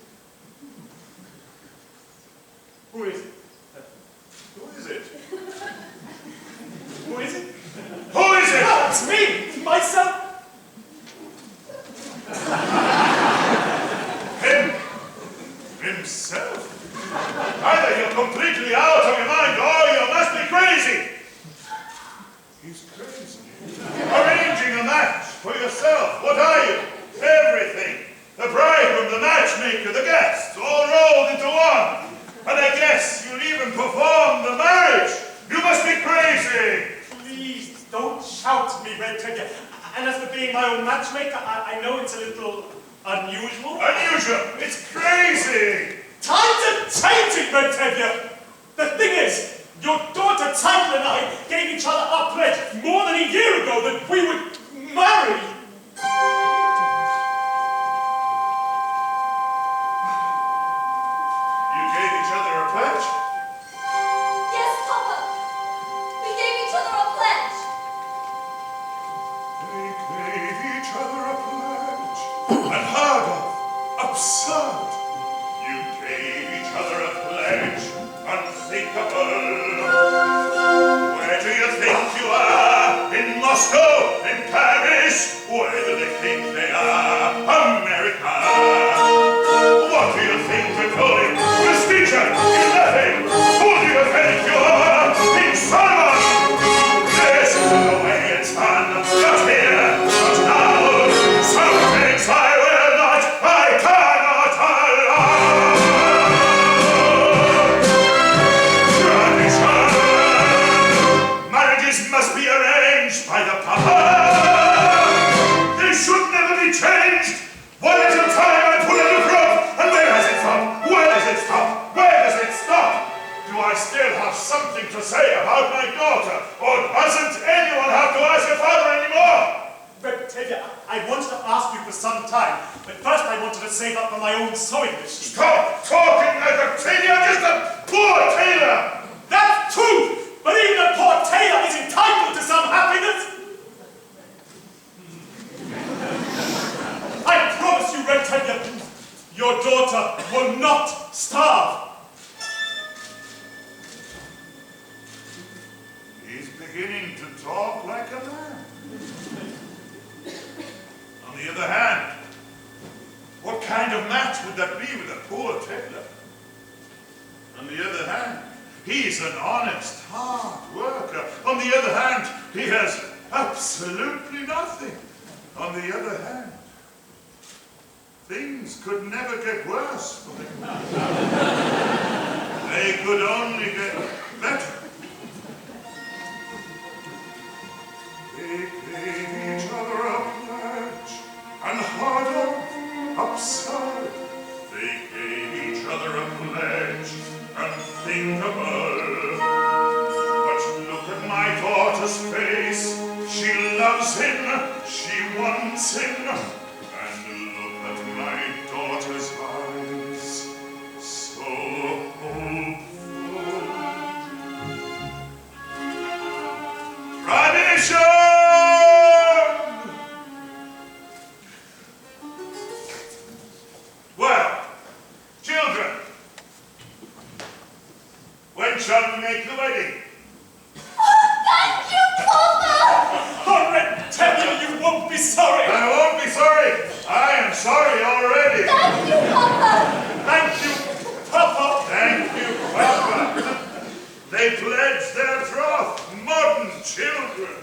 Who is it? Who is it? Who is it? Who is it? Oh, it's me! Myself! Himself? Either you're completely out of your mind or you must be crazy. He's crazy. Arranging a match for yourself. What are you? Everything. The bridegroom, the matchmaker, the guests, all rolled into one. And I guess you'll even perform the marriage. You must be crazy. Please, don't shout at me, Red Teddy. And as for being my own matchmaker, I know it's a little unusual. Unusual. It's crazy. Times are changing, Red Teddy. The thing is, your daughter Title and I gave each other our pledge more than a year ago that we would marry. You gave each other a pledge? Yes, Papa. We gave each other a pledge. They gave each other a pledge. Unheard of. Absurd. You gave each other a pledge. Unthinkable. Where do you think you are? In Moscow? In Paris? Where do they think they are? America. What do you think we're going? Prestigious? In Latin? Who do you think you are? In Solomon? This is the way it's done. Not here, not now. Some things I will not, I cannot allow. Tradition. Marriages must be arranged by the Papa. They should never be changed. One at a time I pull at the rope. And where does it stop? Where does it stop? Where does it stop? Do I still have something to say about my daughter? Or doesn't anyone have to ask her father anymore? Red Teddy, I wanted to ask you for some time, but first I wanted to save up for my own sewing machine. Stop talking like a tailor, just a poor tailor! That's true! But even a poor tailor is entitled to some happiness! I promise you, Red Teddy, your daughter will not starve. He's beginning to talk like a man. On the other hand, what kind of match would that be with a poor tailor? On the other hand, he's an honest, hard worker. On the other hand, he has absolutely nothing. On the other hand, things could never get worse for him. They could only get better. They gave each other a pledge, unheard of, absurd. They gave each other a pledge, unthinkable. But look at my daughter's face. She loves him, she wants him. And look at my daughter's eyes, so hopeful. Tradition! Well, children, when shall we make the wedding? Oh, thank you, Papa! be sorry. I won't be sorry. I am sorry already. Thank you, Papa. Thank you, Papa. Thank you, Papa. They pledged their troth, modern children.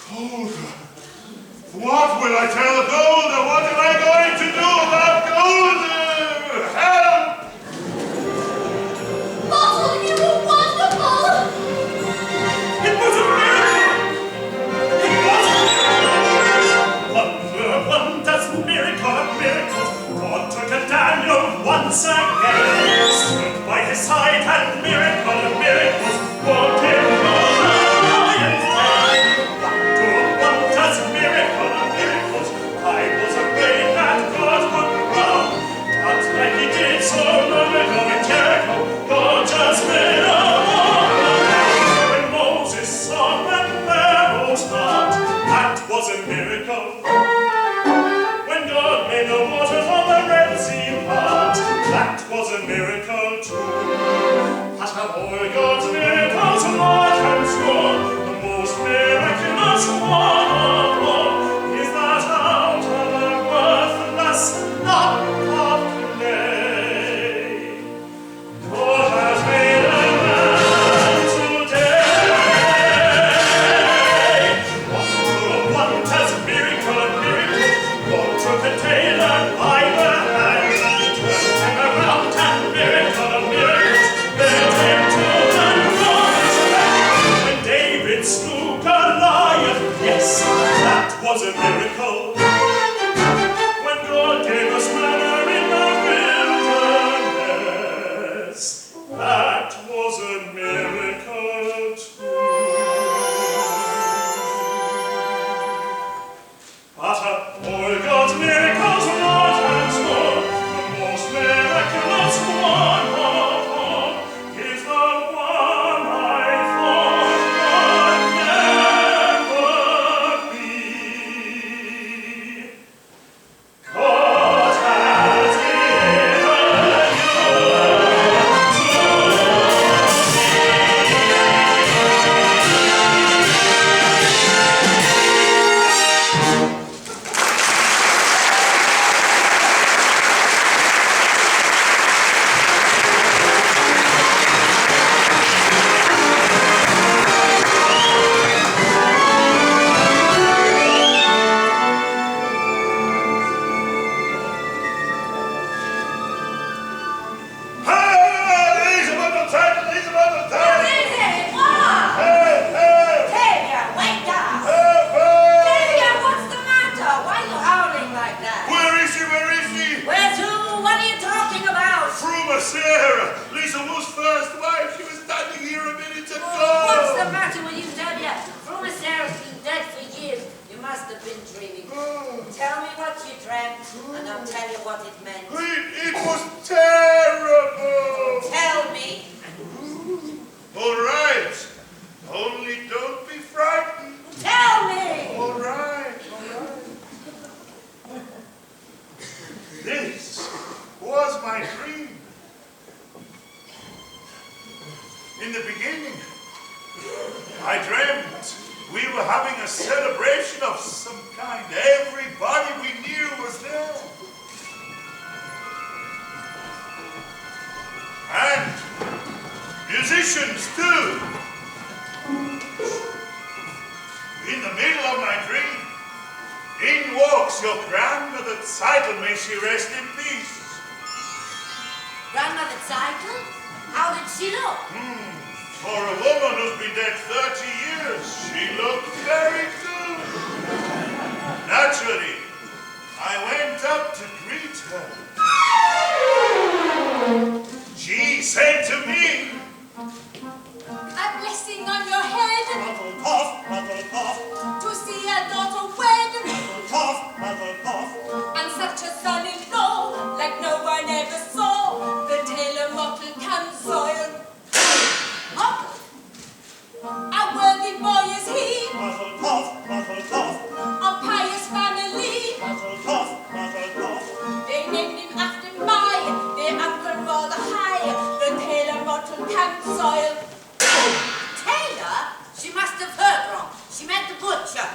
Golda. What will I tell Golda? What am I going to do about Golda? Help! Bottle, you were wonderful. It was a miracle. It was a miracle. Wonders, miracle of miracles. God took a Daniel once again. Stood by his side and miracle of miracles. Walked him through the lion's den. Wonders, miracle of miracles. I was afraid that God would frown. But like he did so long ago in Jericho, God just made a wall. When Moses saw when Pharaoh's heart, that was a miracle. When God made the waters of the Red Sea part, that was a miracle too. But of all God's miracles, large and small, the most miraculous one of all is that out of a worthless lump of clay, God has made a man today. Wonders, miracle of miracles. God took a tailor by the hand, turned him around and miracle of miracles, led him to the promised land. When David slew Goliath, yes, that was a miracle. When God gave us manna in the wilderness, that was a miracle too. But of all God's miracles, large and small, the most miraculous one of all is the one I thought would never be. God has given Tavia, wake up! Tavia, what's the matter? Why are you howling like that? Where is she? Where is she? Where's who? What are you talking about? Fruma Sarah, Lisa Wool's first wife. She was standing here a minute ago. What's the matter with you, Tavia? Fruma Sarah's been dead for years. You must have been dreaming. Tell me what you dreamt, and I'll tell you what it meant. It was terrible. Tell me. All right. Only don't be frightened. Tell me! All right, all right. This was my dream. In the beginning, I dreamt we were having a celebration of some kind. Everybody we knew was there. And musicians too. In the middle of my dream, in walks your grandmother Zytel, may she rest in peace. Grandmother Zytel? How did she look? For a woman who's been dead 30 years, she looked very good. Naturally, I went up to greet her. She said to me, A blessing on your head Muzzle puff, to see a daughter wed, muzzle puff. and such a son-in-law like no one ever saw. The tailor mortal can soil. Mortal? A worthy boy is he, Muzzle puff, of pious family. muzzle puff. They named him after their uncle rather high. The tailor mortal can soil. Taylor? She must have heard wrong. She meant the butcher.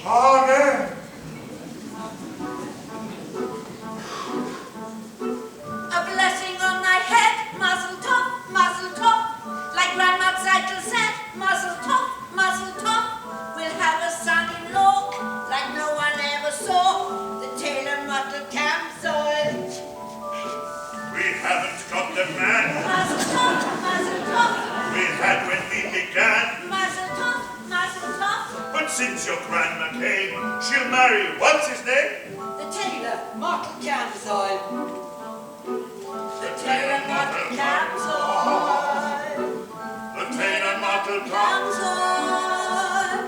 Amen. A blessing on thy head, muzzle top, like Grandma Cycle said, muzzle top, we'll have a son-in-law, like no one ever saw, the tailor muttle Camsoil. We haven't got the man Muzzle top, we had when we began. muzzle top, But since your grandma came, she'll marry, what's his name? the tailor muttle Camsoil. The tailor muttle Camsoil. The tailor muttle Camsoil.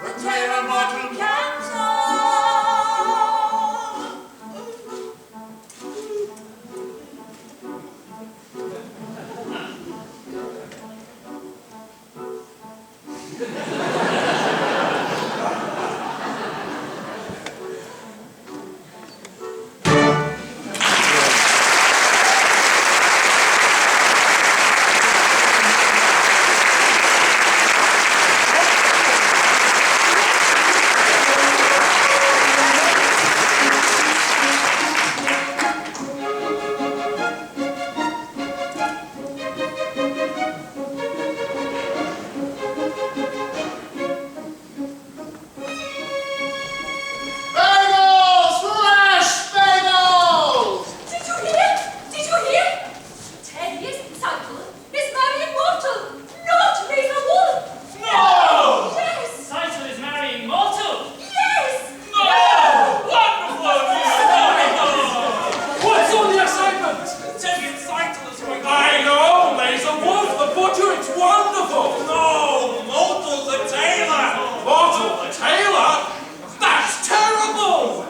The tailor muttle Camsoil. Bagels! Fresh bagels! Did you hear? Did you hear? 10 years cycle is marrying mortal, not Lisa Wolf. No! Yes. Title is marrying mortal. Yes. No! Wonderful news! What's all the excitement? Tevye Cycle is going. I know! Laser Wolf, the butcher, it's wonderful! No! Mortal the tailor! Mortal the tailor? That's terrible!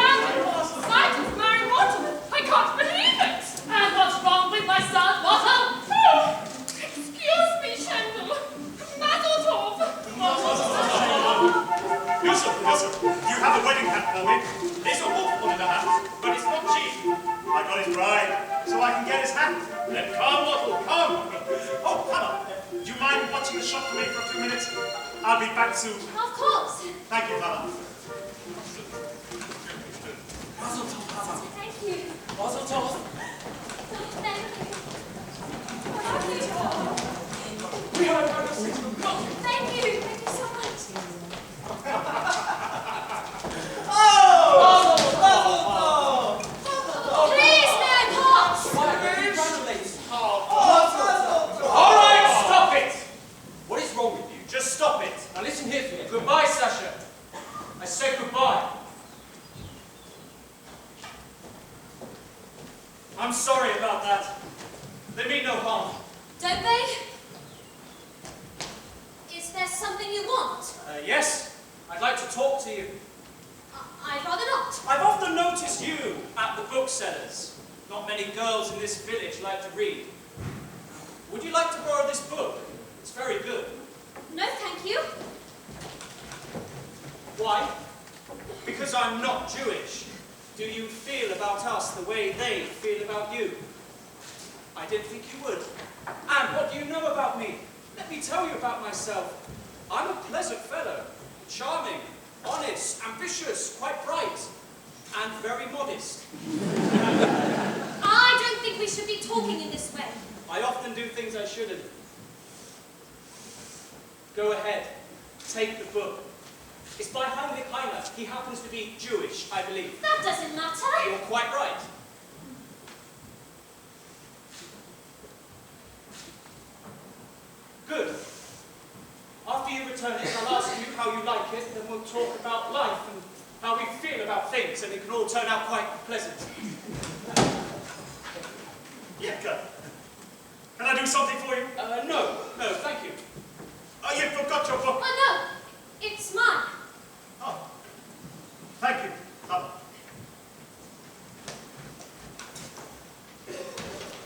Title's marrying mortal. I can't believe it. And what's wrong with my son, mortal? Oh, excuse me, Shendel. Mazel tov. Yes, sir. You have a wedding hat for me. There's a wolf put in the hat, but it's not cheap. I got his bride, so I can get his hat. Then come, Waddle, come. Oh, Hannah, do you mind watching the shop for me for a few minutes? I'll be back soon. Of course. Thank you, Hannah. Thank you. Mazel tov. Thank you. We are going to see. Thank you. Thank you so much. Please, may I pass? All right, stop it! What is wrong with you? Just stop it. Now listen here to me. Goodbye, Sasha. I said goodbye. I'm sorry about that. They mean no harm. Don't they? Is there something you want? Yes, I'd like to talk to you. I'd rather not. I've often noticed you at the booksellers. Not many girls in this village like to read. Would you like to borrow this book? It's very good. No, thank you. Why? Because I'm not Jewish. Do you feel about us the way they feel about you? I didn't think you would. And what do you know about me? Let me tell you about myself. I'm a pleasant fellow, charming, honest, ambitious, quite bright, and very modest. I don't think we should be talking in this way. I often do things I shouldn't. Go ahead, take the book. It's by Heinrich Heine. He happens to be Jewish, I believe. That doesn't matter. You're quite right. Good. After you return it, I'll ask you how you like it, then we'll talk about life and how we feel about things, and it can all turn out quite pleasant. Yeah, good. Can I do something for you? No, thank you. Oh, you forgot your book. Oh, no. It's mine. Oh, thank you, Mother.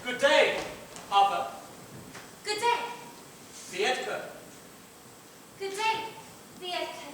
Good day, Arthur. Good day. The Edgar. Good day, the Edgar.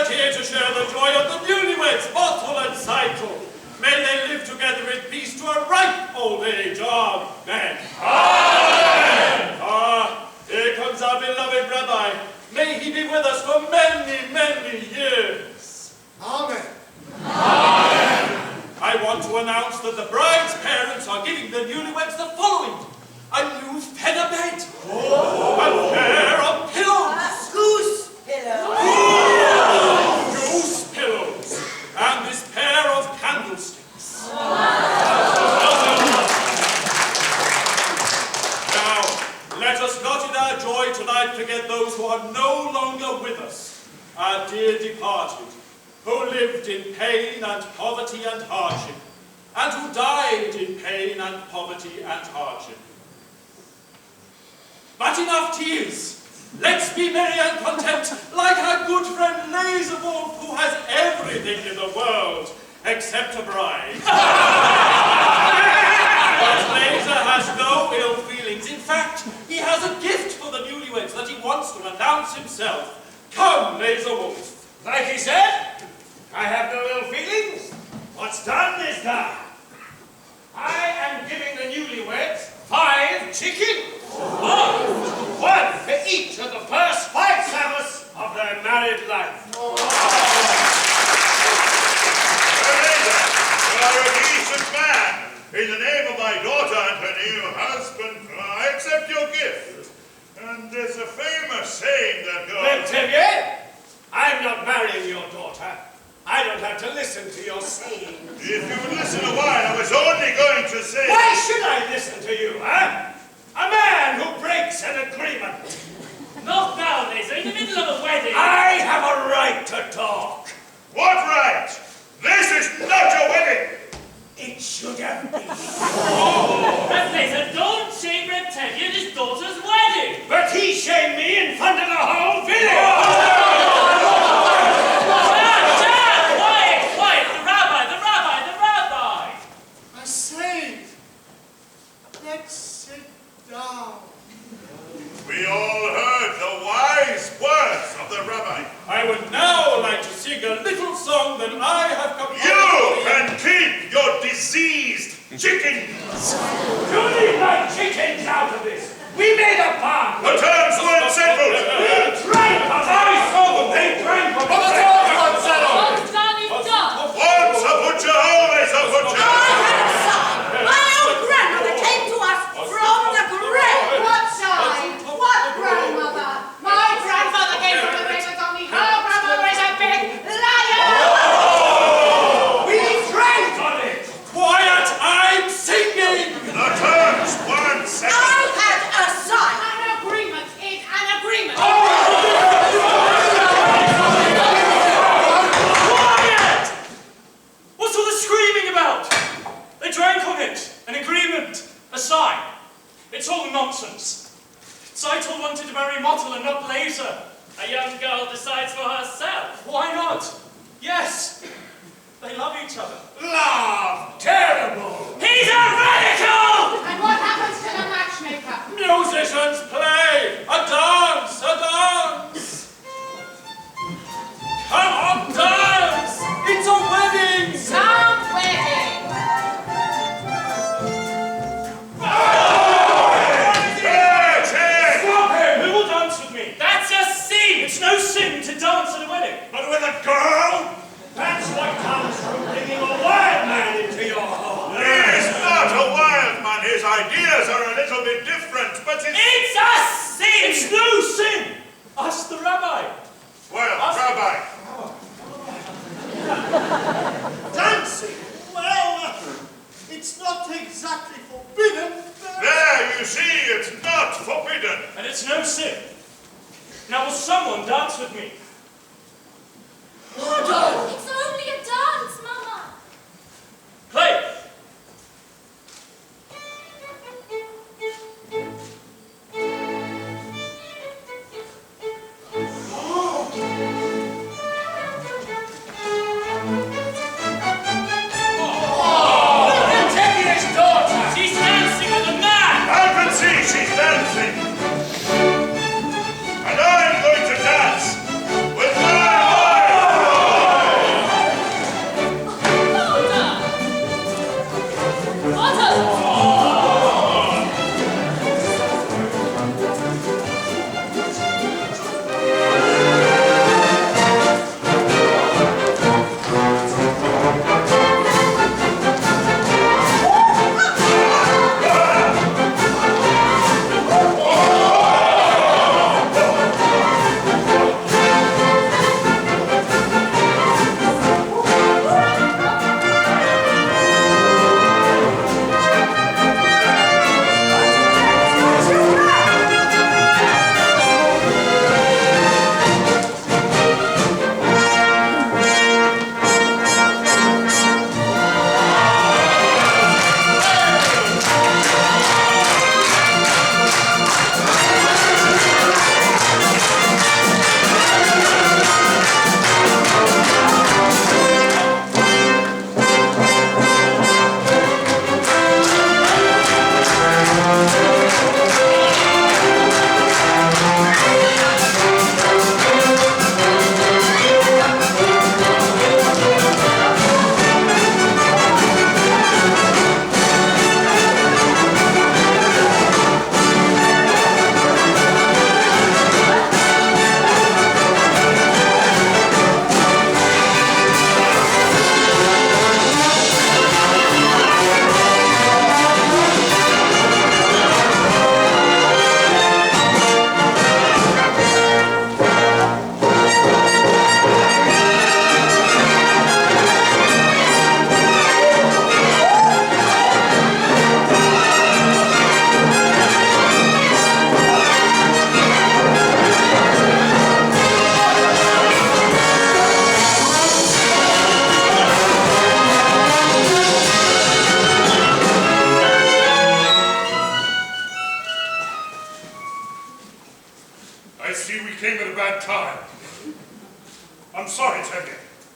gathered here to share the joy of the newlyweds, Bottle and Cycle. May they live together in peace to a ripe old age. Amen. Amen. Here comes our beloved Rabbi. May he be with us for many, many years. Amen. Amen. I want to announce that the bride's parents are giving the newlyweds the following. A new feather bed. A pair of pillows. Goose pillows. Goose pillows. And this pair of candlesticks. Now, let us not in our joy tonight forget those who are no longer with us, our dear departed, who lived in pain and poverty and hardship, and who died in pain and poverty and hardship. But enough tears. Let's be merry and content, like our good friend Laserwolf, who has everything in the world except a bride. But Laser has no ill feelings. In fact, he has a gift for the newlyweds that he wants to announce himself. Come, Laserwolf. Like he said, I have no ill feelings. What's done is done. I am giving the newlyweds 5 chickens. One for each of the first 5 Sabbaths of their married life. Teresa, you are a decent man. In the name of my daughter and her new husband, I accept your gift. And there's a famous saying that goes... Xavier, I'm not marrying your daughter. I don't have to listen to your saying. If you would listen a while, I was only going to say... Why should I listen to you, huh? A man who breaks an agreement. Not now, Laser, in the middle of a wedding. I have a right to talk. What right? This is not a wedding. It should have been. And Laser, don't shame Red Teddy at his daughter's wedding. But he shamed me in front of the whole village. Dad, quiet. The rabbi. I say, let's sit down. We all heard the wise words of the rabbi. I would now like to sing a little song that I have composed. You can keep your diseased chickens. You leave my chickens out of this. We made a bargain. The terms weren't settled. They drank of I saw them. They drank of But the terms weren't settled. What's done is done. Once a butcher, always a butcher. I had a son. My own grandmother came to us from the grave. What side? What grandmother? My grandfather came from the grave and told me her grandmother is a big liar! We drank on it. Quiet, I'm singing! The terms weren't settled. I had a son. An agreement is an agreement. Quiet! What's all the screaming about? They drank on it. An agreement. A sign. It's all nonsense. Seitel wanted to marry Mottle and not Laser. A young girl decides for herself. Why not? Yes. They love each other. Love. Terrible. He's a radical! And what happens to the matchmaker? Musicians play! A dance! Come on, dance! It's a wedding! Some wedding. Stop him! Who will dance with me? That's a sin! It's no sin to dance at a wedding. But with a girl? That's what comes from bringing a wild man into your home. He's not a wild man. His ideas are a little bit different, but It's a sin! It's no sin! Ask the rabbi. Well, Rabbi, Dancing? Well, it's not exactly forbidden. there you see, it's not forbidden. And it's no sin. Now will someone dance with me? It's only a dance, Mama. Play! Antibia's daughter. She's dancing with a man! I can see she's dancing. And I'm going to dance.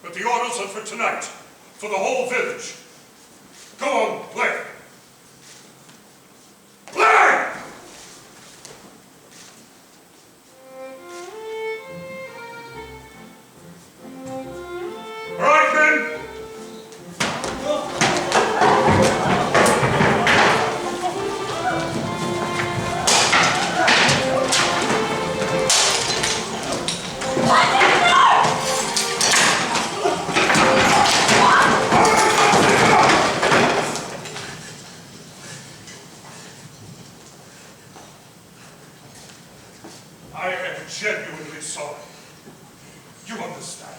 but the orders are for tonight, for the whole village. Go on, play. Play! All right, men. I am genuinely sorry. You understand.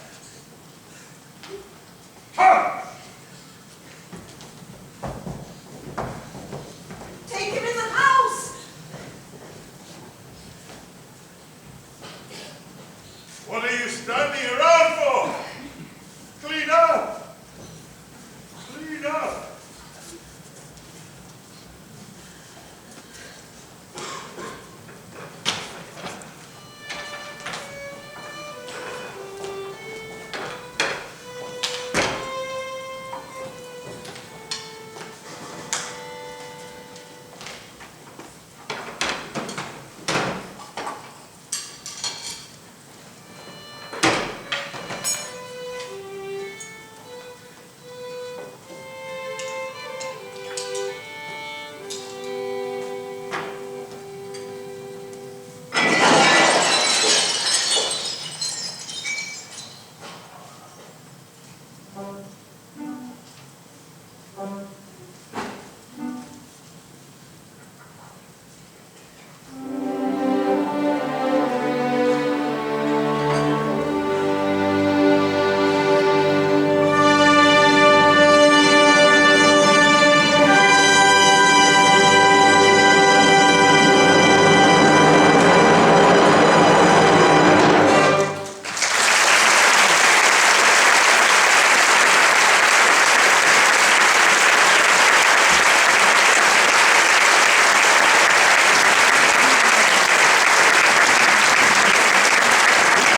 Ha!